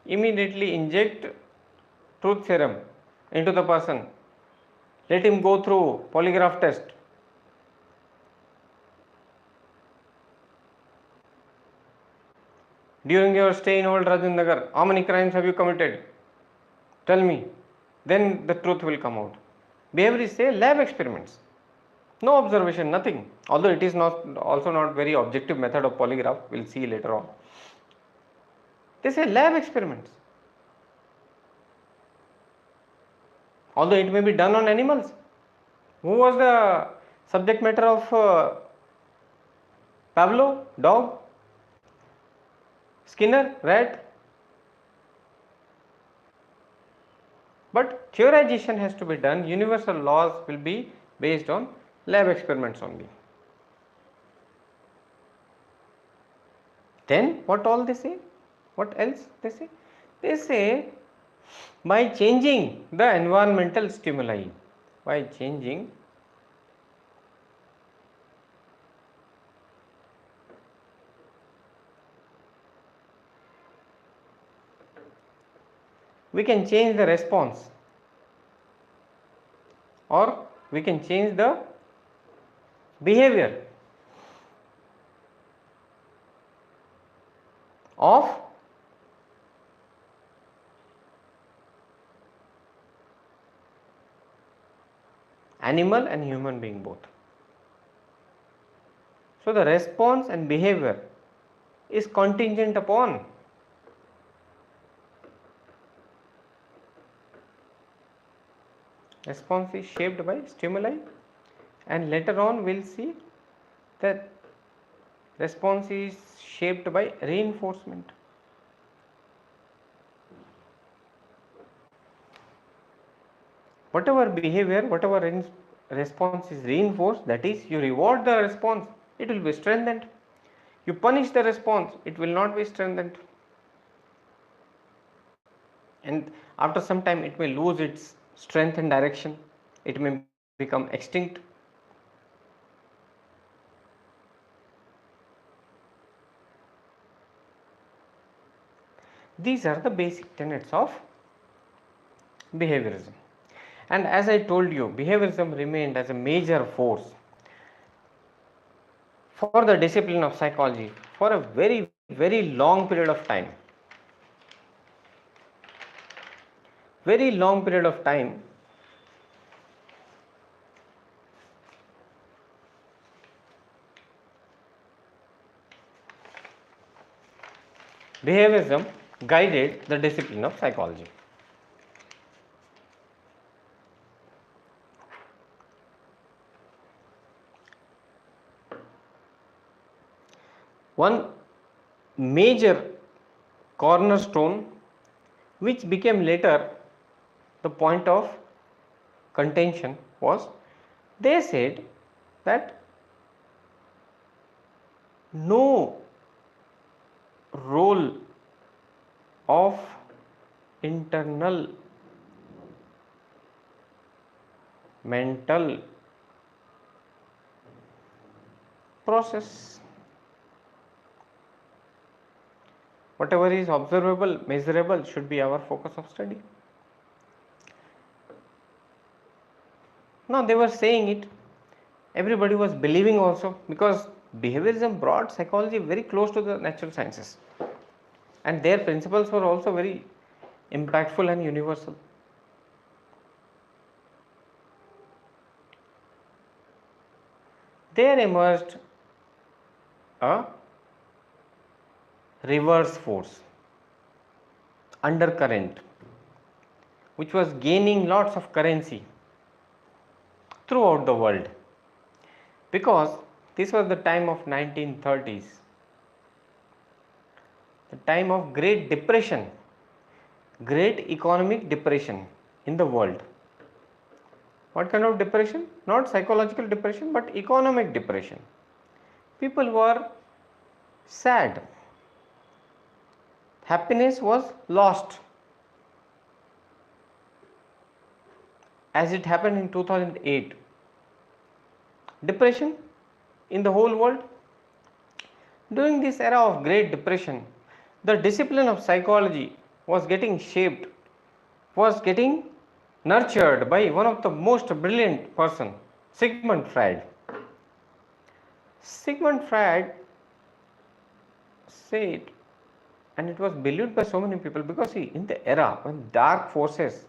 Immediately inject truth serum into the person. Let him go through polygraph test. During your stay in Old Rajendra Nagar, how many crimes have you committed? Tell me. Then the truth will come out. Behaviorists say lab experiments. No observation, nothing. Although it is also not very objective method of polygraph. We'll see later on. They say lab experiments. Although it may be done on animals. Who was the subject matter of Pavlov? Dog? Skinner? Rat? But theorization has to be done. Universal laws will be based on lab experiments only. Then what all they say? What else they say? They say by changing the environmental stimuli, by changing we can change the response, or we can change the behavior of animal and human being both. So the response and behavior is contingent upon response is shaped by stimuli, and later on we'll see that response is shaped by reinforcement. Whatever behavior, whatever response is reinforced, that is, you reward the response, it will be strengthened. You punish the response, it will not be strengthened. And after some time, it may lose its strength and direction. It may become extinct. These are the basic tenets of behaviorism. And as I told you, behaviorism remained as a major force for the discipline of psychology for a very, very long period of time. Very long period of time. Behaviorism guided the discipline of psychology. One major cornerstone, which became later the point of contention, was they said that no role of internal mental process, whatever is observable, measurable, should be our focus of study. Now they were saying it, everybody was believing also, because behaviorism brought psychology very close to the natural sciences, and their principles were also very impactful and universal. There emerged a reverse force, undercurrent, which was gaining lots of currency throughout the world, because this was the time of 1930s, the time of Great Depression, great economic depression in the world. What kind of depression? Not psychological depression, but economic depression. People were sad, happiness was lost, as it happened in 2008. Depression in the whole world. During this era of Great Depression, the discipline of psychology was getting shaped, was getting nurtured by one of the most brilliant person, Sigmund Freud. Sigmund Freud said, and it was believed by so many people, because see, in the era when dark forces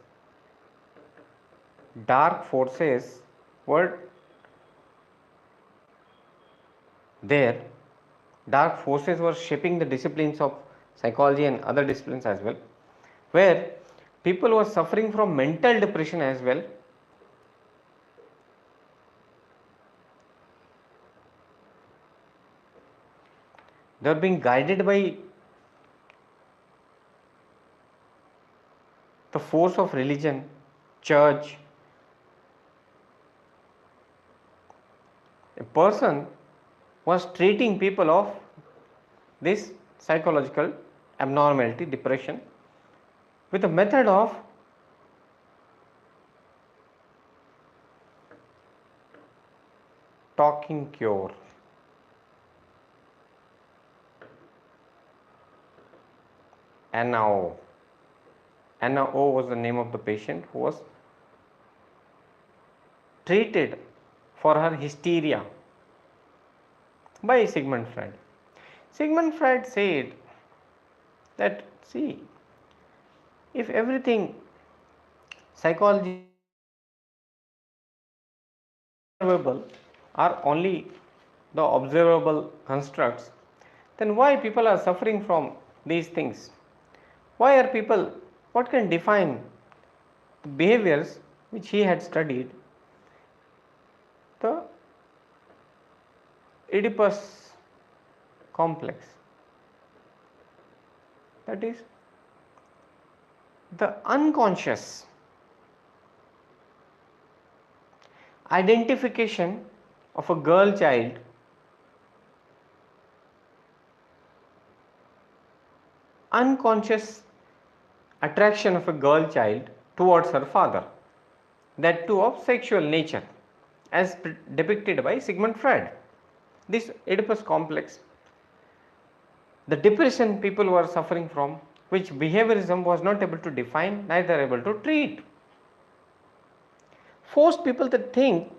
were there, dark forces were shaping the disciplines of psychology and other disciplines as well, where people were suffering from mental depression as well. They are being guided by the force of religion, church. A person was treating people of this psychological abnormality, depression, with a method of talking cure. Anna O. Anna O was the name of the patient who was treated for her hysteria by Sigmund Freud. Sigmund Freud said that, see, if everything psychology observable are only the observable constructs, then why people are suffering from these things? Why are people, what can define the behaviors which he had studied? The Oedipus complex, that is the unconscious identification of a girl child unconscious attraction of a girl child towards her father, that too of sexual nature, as depicted by Sigmund Freud. This Oedipus complex, the depression people were suffering from, which behaviorism was not able to define, neither able to treat, forced people to think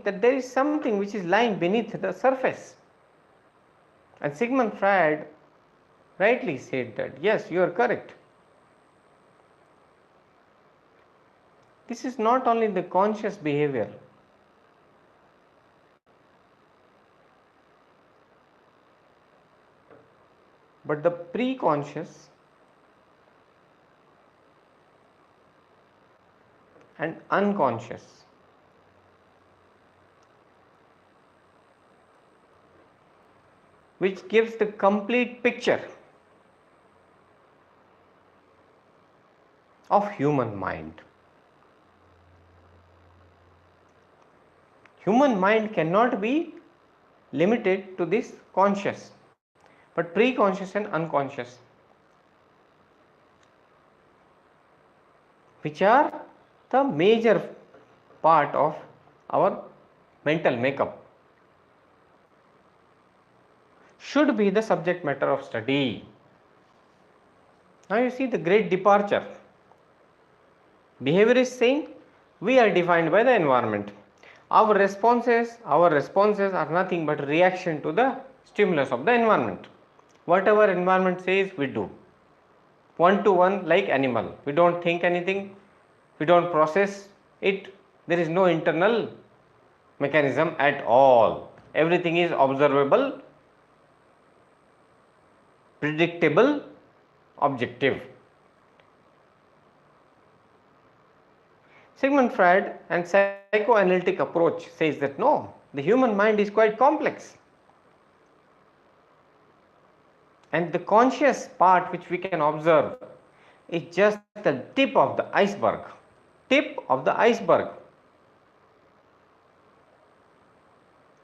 that there is something which is lying beneath the surface. And Sigmund Freud rightly said that, yes, you are correct. This is not only the conscious behavior, but the pre-conscious and unconscious. Which gives the complete picture of human mind. Human mind cannot be limited to this conscious, but pre-conscious and unconscious, which are the major part of our mental makeup, should be the subject matter of study. Now you see the great departure. Behavior is saying We are defined by the environment. Our responses are nothing but reaction to the stimulus of the environment. Whatever environment says, we do. One to one, like animal. We don't think anything, we don't process it. There is no internal mechanism at all. Everything is observable, predictable, objective. Sigmund Freud and psychoanalytic approach says that no, the human mind is quite complex. And the conscious part which we can observe is just the tip of the iceberg. Tip of the iceberg.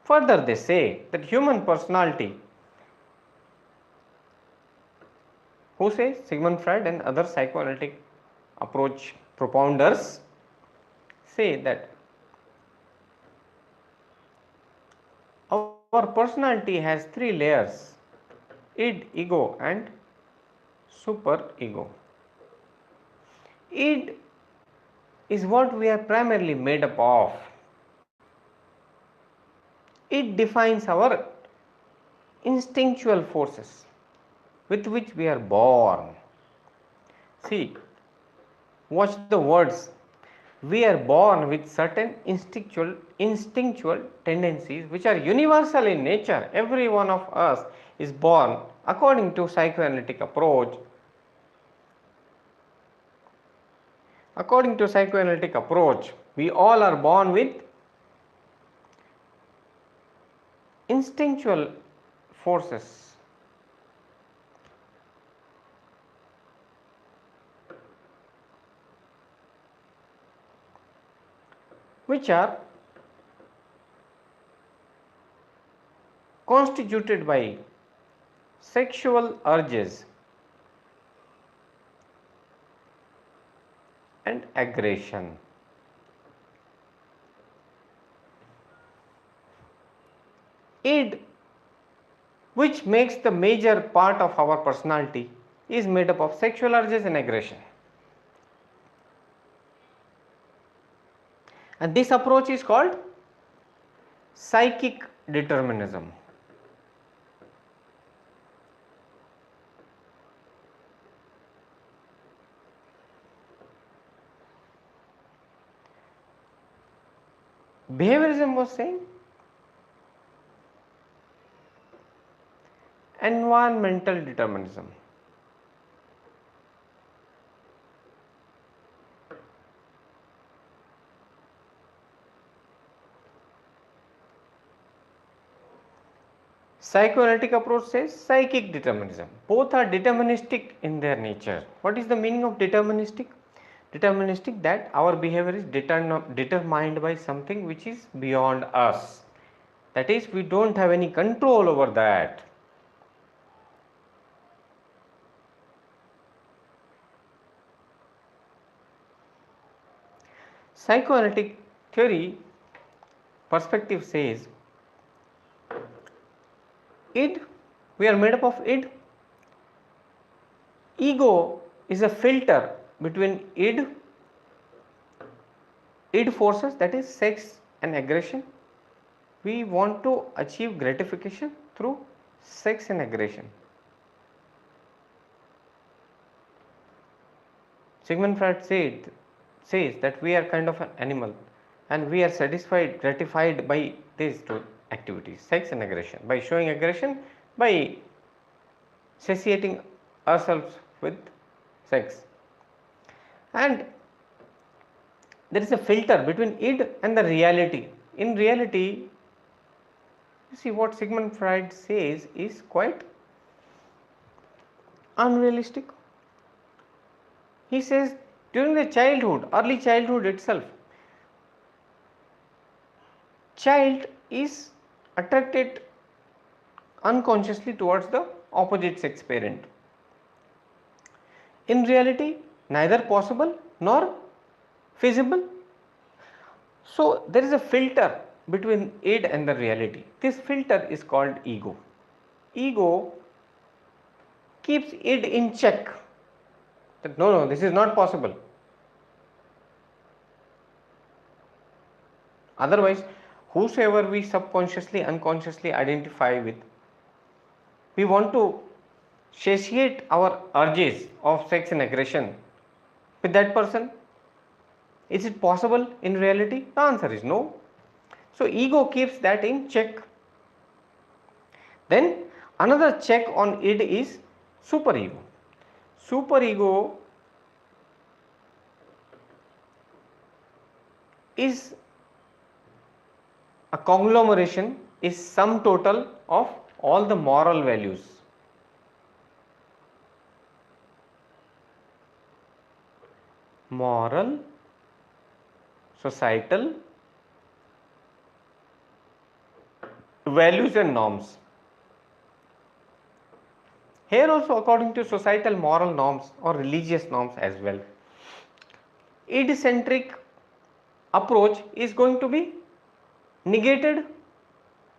Further, they say that human personality, who says Sigmund Freud and other psychoanalytic approach propounders say that our personality has three layers: id, ego and superego. Id is what we are primarily made up of. It defines our instinctual forces with which we are born. See, watch the words. We are born with certain instinctual tendencies which are universal in nature. Every one of us is born, according to psychoanalytic approach. According to psychoanalytic approach, we all are born with instinctual forces which are constituted by sexual urges and aggression. Id, which makes the major part of our personality, is made up of sexual urges and aggression. And this approach is called psychic determinism. Behaviorism was saying environmental determinism. Psychoanalytic approach says psychic determinism. Both are deterministic in their nature. What is the meaning of deterministic? Deterministic, that our behavior is determined by something which is beyond us. That is, we don't have any control over that. Psychoanalytic theory perspective says id, we are made up of id. Ego is a filter between id forces, that is sex and aggression. We want to achieve gratification through sex and aggression. Sigmund Freud says that we are kind of an animal and we are gratified by these two activities, sex and aggression, by showing aggression, by satiating ourselves with sex. And there is a filter between id and the reality. In reality, you see, what Sigmund Freud says is quite unrealistic. He says during the childhood, early childhood itself, child is attracted unconsciously towards the opposite sex parent. In reality, neither possible nor feasible. So there is a filter between id and the reality. This filter is called ego. Ego keeps id in check. That no, this is not possible. Otherwise, whosoever we subconsciously, unconsciously identify with, we want to satiate our urges of sex and aggression with that person. Is it possible in reality? The answer is no. So ego keeps that in check. Then another check on id is superego. Superego is a conglomeration, is sum total of all the moral values. Moral, societal values and norms. Here also, according to societal moral norms or religious norms as well, id-centric approach is going to be negated.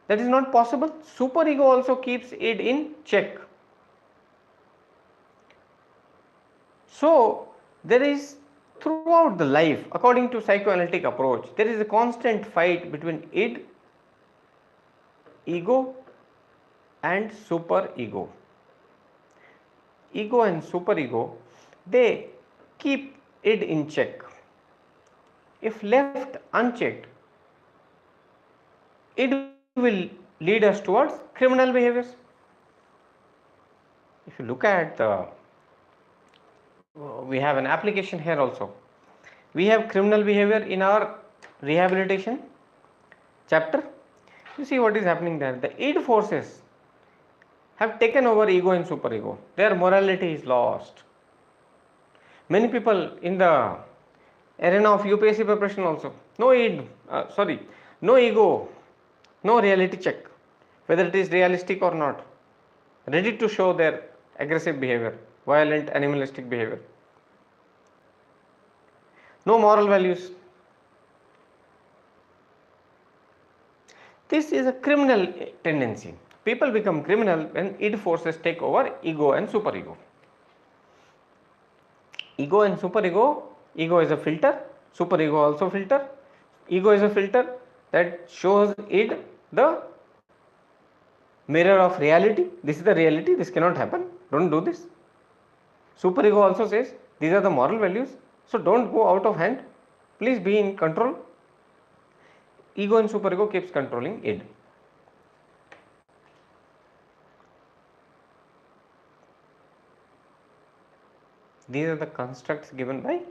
That is not possible. Superego also keeps id in check. So there is, throughout the life, according to psychoanalytic approach, there is a constant fight between id, ego and superego. Ego and superego, they keep id in check. If left unchecked, it will lead us towards criminal behaviors. If you look at we have an application here also. We have criminal behavior in our rehabilitation chapter. You see what is happening there. The id forces have taken over ego and superego. Their morality is lost. Many people in the arena of UPSC preparation also, no id, no ego, no reality check, whether it is realistic or not, ready to show their aggressive behavior, violent, animalistic behavior. No moral values. This is a criminal tendency. People become criminal when id forces take over ego and superego. Ego and superego, ego is a filter, superego also filter. Ego is a filter that shows id the mirror of reality. This is the reality, this cannot happen, don't do this. Superego also says these are the moral values, so don't go out of hand, please be in control. Ego and superego keeps controlling id. These are the constructs given by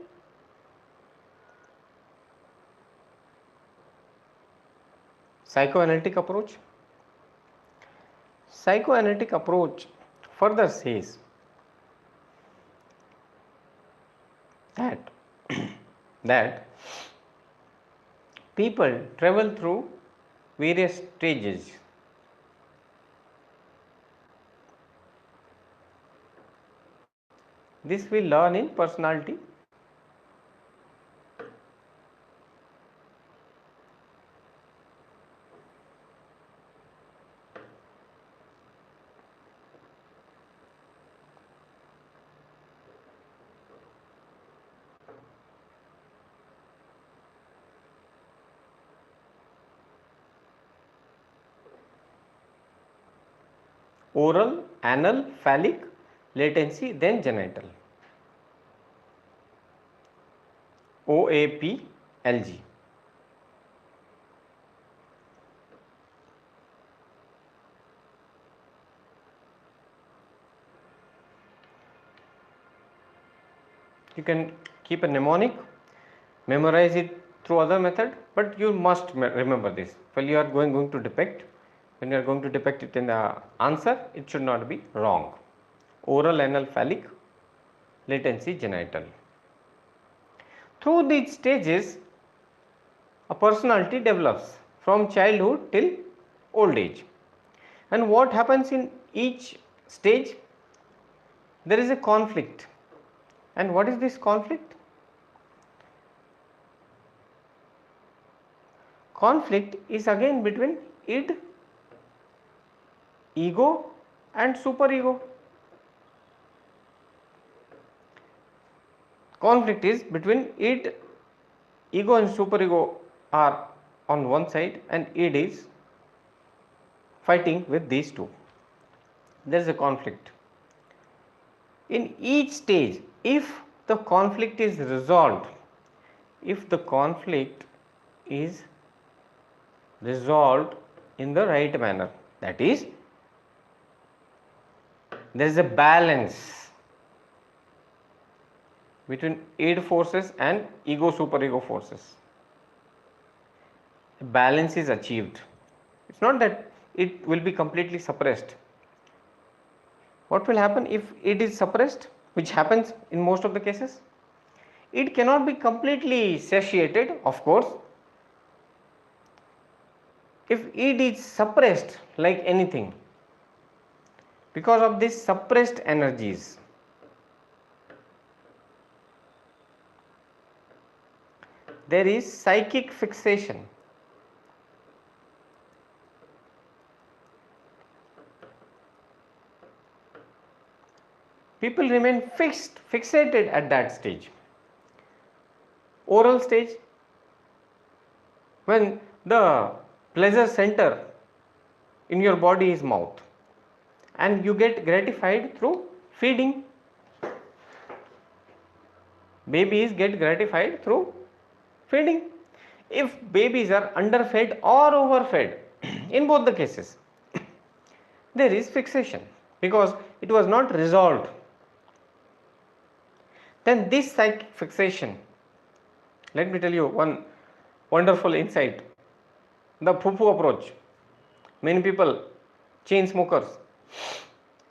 psychoanalytic approach. Psychoanalytic approach further says that that people travel through various stages. This we learn in personality. Oral, anal, phallic, latency, then genital. OAPLG. You can keep a mnemonic, memorize it through other method, but you must remember this. When you are going to depict, when you are going to depict it in the answer, it should not be wrong. Oral, anal, phallic, latency, genital. Through these stages, a personality develops from childhood till old age. And what happens in each stage? There is a conflict. And what is this conflict? Conflict is again between id, ego and superego. Conflict is between id, ego and superego are on one side and id is fighting with these two. There is a conflict. In each stage, if the conflict is resolved, if the conflict is resolved in the right manner, that is, there is a balance between id forces and ego superego forces. A balance is achieved. It's not that it will be completely suppressed. What will happen if it is suppressed, which happens in most of the cases? It cannot be completely satiated, of course. If it is suppressed like anything, because of these suppressed energies, there is psychic fixation. People remain fixated at that stage. Oral stage, when the pleasure center in your body is mouth and you get gratified through feeding. Babies get gratified through feeding. If babies are underfed or overfed, in both the cases, there is fixation because it was not resolved. Then this psychic fixation, let me tell you one wonderful insight. The poo-poo approach. Many people, chain smokers.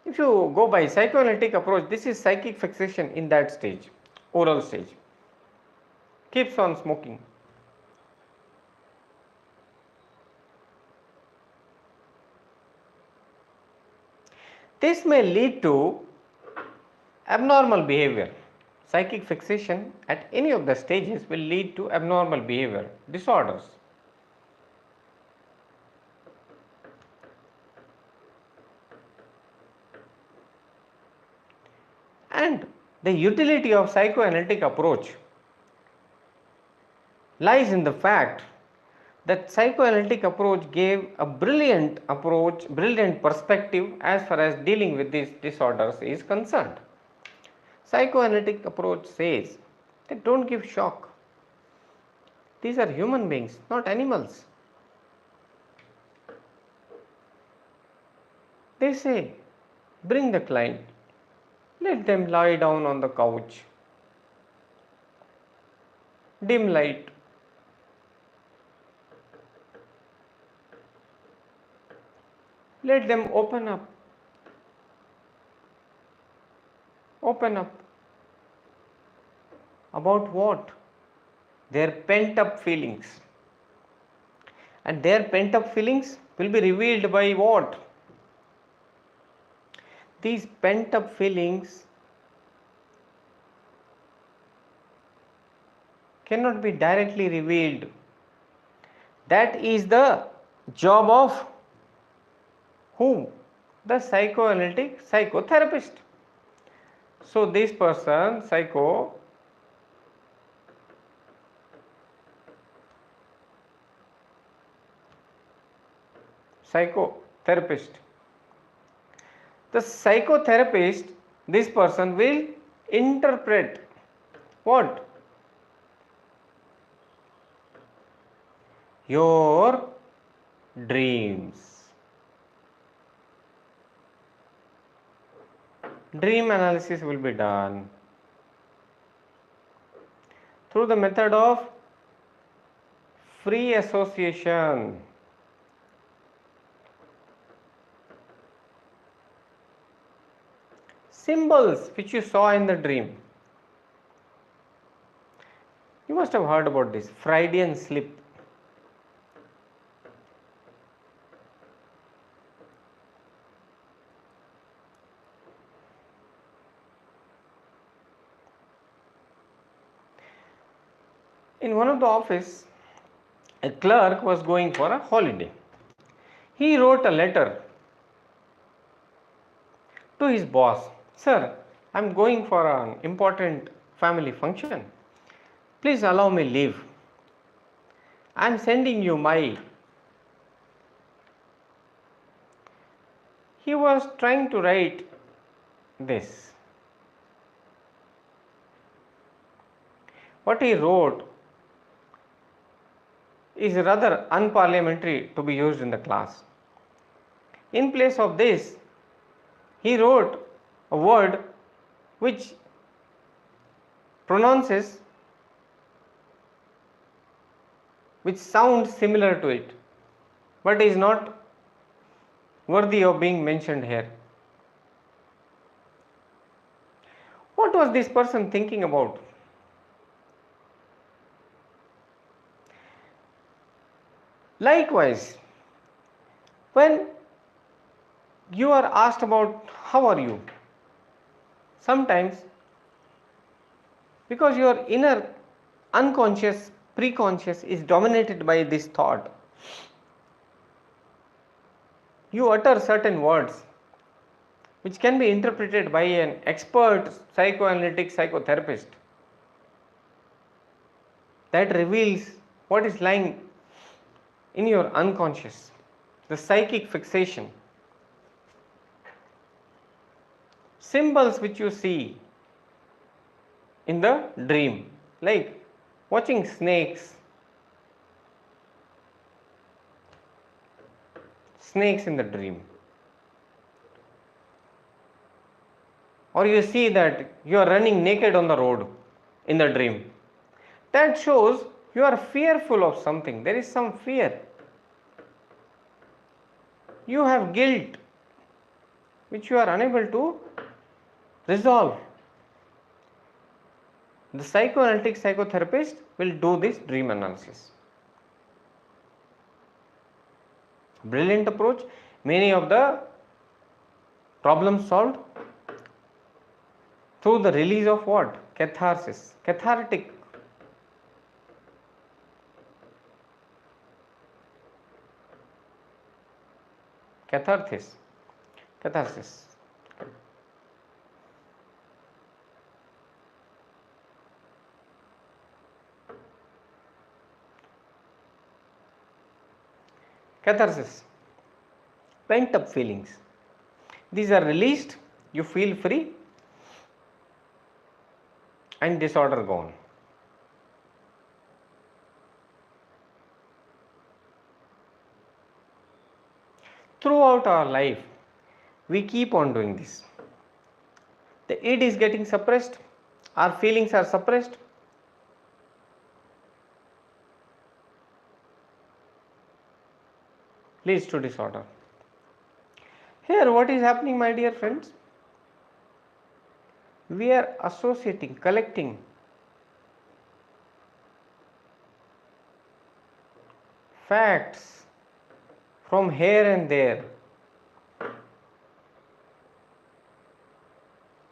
If you go by psychoanalytic approach, this is psychic fixation in that stage, oral stage. Keeps on smoking. This may lead to abnormal behavior. Psychic fixation at any of the stages will lead to abnormal behavior, disorders. And the utility of psychoanalytic approach lies in the fact that psychoanalytic approach gave a brilliant perspective as far as dealing with these disorders is concerned. Psychoanalytic approach says that don't give shock. These are human beings, not animals. They say, bring the client, let them lie down on the couch, dim light, let them open up. Open up. About what? Their pent up feelings. And their pent up feelings will be revealed by what? These pent up feelings cannot be directly revealed. That is the job of whom? The psychoanalytic psychotherapist. So this person, psychotherapist. The psychotherapist, this person will interpret what? Your dreams. Dream analysis will be done through the method of free association. Symbols which you saw in the dream. You must have heard about this Freudian slip. In one of the office, a clerk was going for a holiday. He wrote a letter to his boss. Sir, I am going for an important family function. Please allow me leave. I am sending you my. He was trying to write this. What he wrote is rather unparliamentary to be used in the class. In place of this, he wrote a word which pronounces, which sounds similar to it, but is not worthy of being mentioned here. What was this person thinking about? Likewise, when you are asked about how are you, sometimes because your inner unconscious, preconscious is dominated by this thought, you utter certain words which can be interpreted by an expert psychoanalytic psychotherapist that reveals what is lying in your unconscious, the psychic fixation. Symbols which you see in the dream, like watching snakes in the dream, or you see that you are running naked on the road in the dream, that shows you are fearful of something. There is some fear. You have guilt which you are unable to resolve. The psychoanalytic psychotherapist will do this dream analysis. Brilliant approach. Many of the problems solved through the release of what? Catharsis. Cathartic. Catharsis. Catharsis. Catharsis. Pent up feelings. These are released, you feel free, and disorder gone. Throughout our life, we keep on doing this. The id is getting suppressed, our feelings are suppressed. Leads to disorder. Here, what is happening, my dear friends? We are associating, collecting facts from here and there,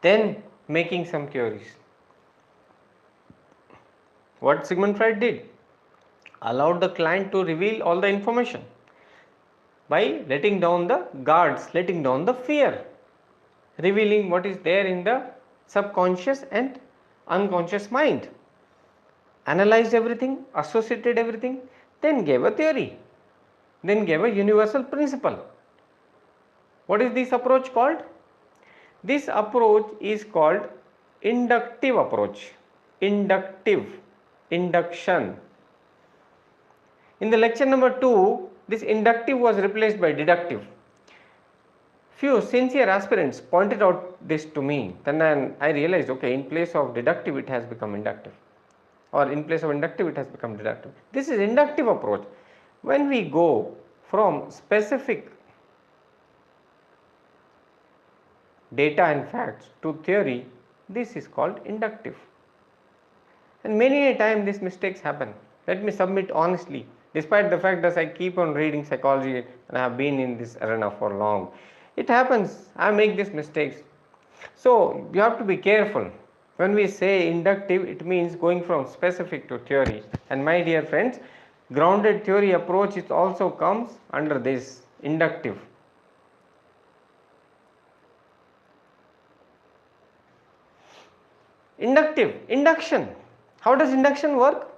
then making some theories. What Sigmund Freud did, allowed the client to reveal all the information by letting down the guards, letting down the fear, revealing what is there in the subconscious and unconscious mind. Analyzed everything, associated everything, then gave a theory, then gave a universal principle. What is this approach called? This approach is called inductive approach. Induction. In the lecture number 2, this inductive was replaced by deductive. Few sincere aspirants pointed out this to me. Then I realized, okay, in place of deductive it has become inductive, or in place of inductive it has become deductive. This is inductive approach. When we go from specific data and facts to theory, this is called inductive. And many a time these mistakes happen. Let me submit honestly, despite the fact that I keep on reading psychology and I have been in this arena for long. It happens, I make these mistakes. So you have to be careful. When we say inductive, it means going from specific to theory. And my dear friends, grounded theory approach, it also comes under this inductive. Induction. How does induction work?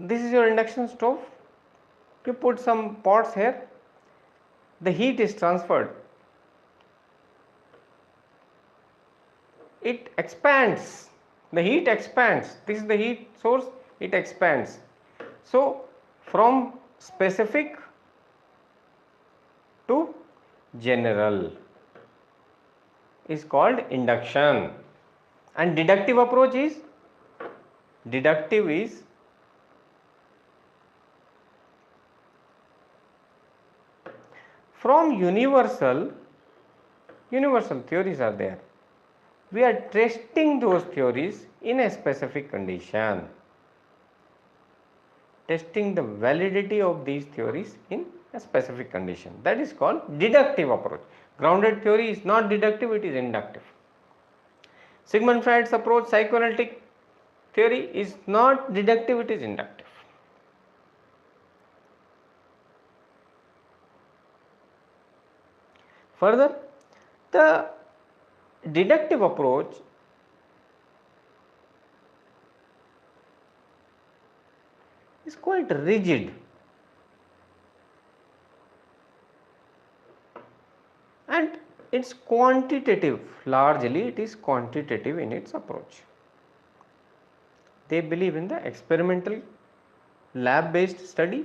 This is your induction stove. You put some pots here, the heat is transferred, it expands, the heat expands, this is the heat source, it expands. So from specific to general is called induction, and deductive approach is, deductive is from universal theories are there, we are testing those theories in a specific condition, testing the validity of these theories in a specific condition, that is called deductive approach. Grounded theory is not deductive, it is inductive. Sigmund Freud's approach, psychoanalytic theory, is not deductive, it is inductive. Further, the deductive approach is quite rigid and it's quantitative, largely it is quantitative in its approach. They believe in the experimental lab based study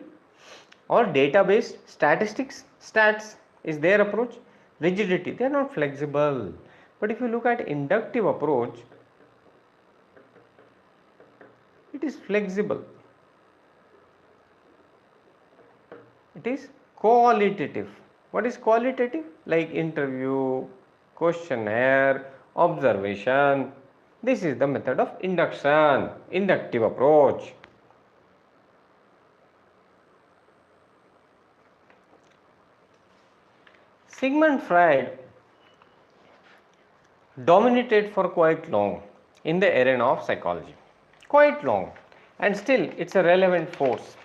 or data based statistics, stats is their approach. Rigidity, they are not flexible. But if you look at inductive approach, it is flexible, it is qualitative. What is qualitative? Like interview, questionnaire, observation. This is the method of induction, inductive approach. Sigmund Freud dominated for quite long in the arena of psychology, quite long, and still it's a relevant force.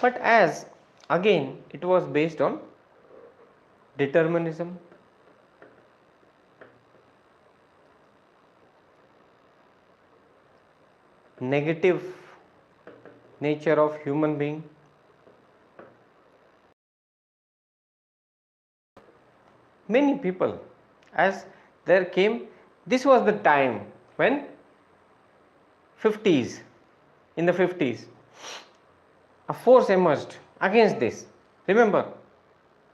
But as again it was based on determinism, negative nature of human being, many people, as there came, this was the time when 50s, in the 50s, a force emerged against this. Remember,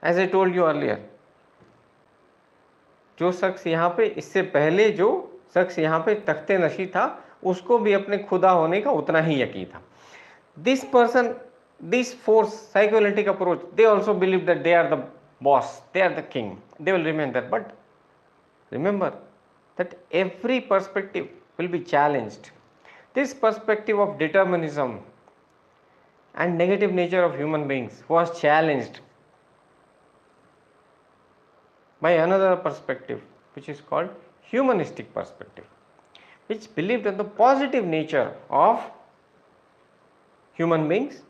as I told you earlier, जो शख्स यहाँ पे, इससे पहले जो शख्स यहाँ पे तख्ते नशी था, उसको भी अपने खुदा होने का उतना ही यकीन था. This person, this force, psychoanalytic approach, they also believe that they are the boss, they are the king, they will remain there. But remember that every perspective will be challenged. This perspective of determinism and negative nature of human beings was challenged by another perspective, which is called humanistic perspective, which believed in the positive nature of human beings.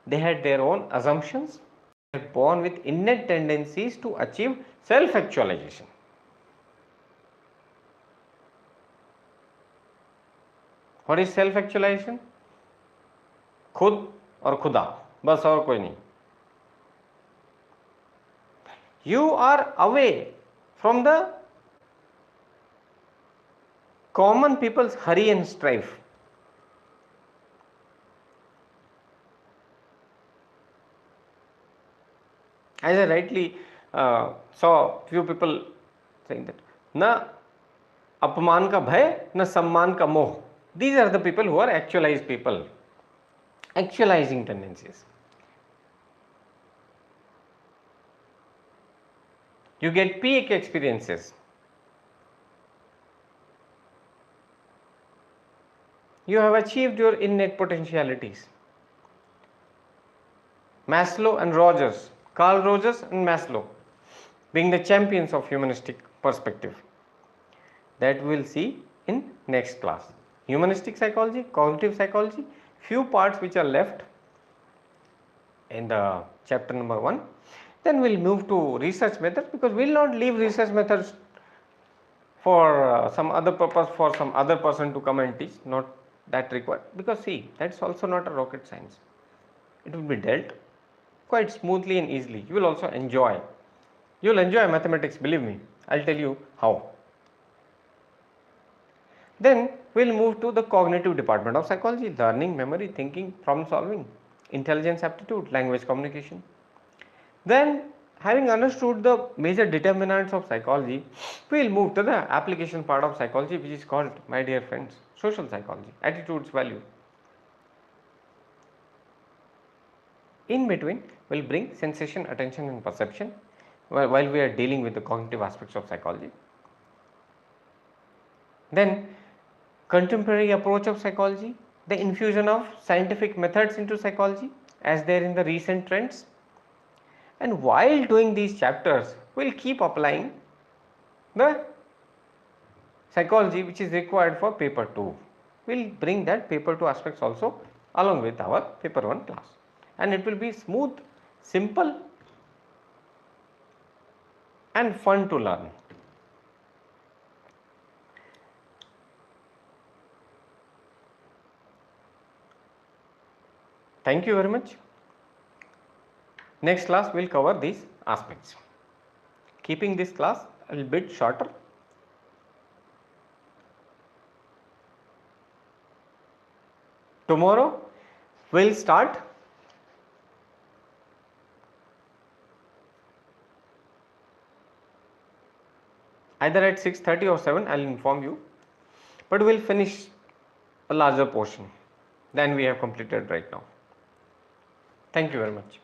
They had their own assumptions, they were born with innate tendencies to achieve self-actualization. What is self-actualization? खुद और खुदा, बस और कोई नहीं. You are away from the common people's hurry and strife. As I rightly saw few people saying that, na अपमान का भय, न सम्मान का मोह. These are the people who are actualized people, actualizing tendencies. You get peak experiences. You have achieved your innate potentialities. Maslow and Rogers, Carl Rogers and Maslow, being the champions of humanistic perspective. That we will see in next class. Humanistic psychology, cognitive psychology, few parts which are left in the chapter number 1. Then we will move to research methods, because we will not leave research methods for some other purpose, for some other person to come and teach. Not that required, because see, that's also not a rocket science. It will be dealt quite smoothly and easily. You will also enjoy. You will enjoy mathematics, believe me. I'll tell you how. Then we will move to the cognitive department of psychology: learning, memory, thinking, problem solving, intelligence, aptitude, language, communication. Then, having understood the major determinants of psychology, we will move to the application part of psychology, which is called, my dear friends, social psychology: attitudes, value. In between, we will bring sensation, attention and perception while we are dealing with the cognitive aspects of psychology. Then, contemporary approach of psychology, the infusion of scientific methods into psychology as they are in the recent trends. And while doing these chapters, we will keep applying the psychology which is required for paper 2. We will bring that paper 2 aspects also along with our paper 1 class, and it will be smooth, simple and fun to learn. Thank you very much. Next class we will cover these aspects, keeping this class a little bit shorter. Tomorrow we will start either at 6:30 or 7, I will inform you, but we will finish a larger portion than we have completed right now. Thank you very much.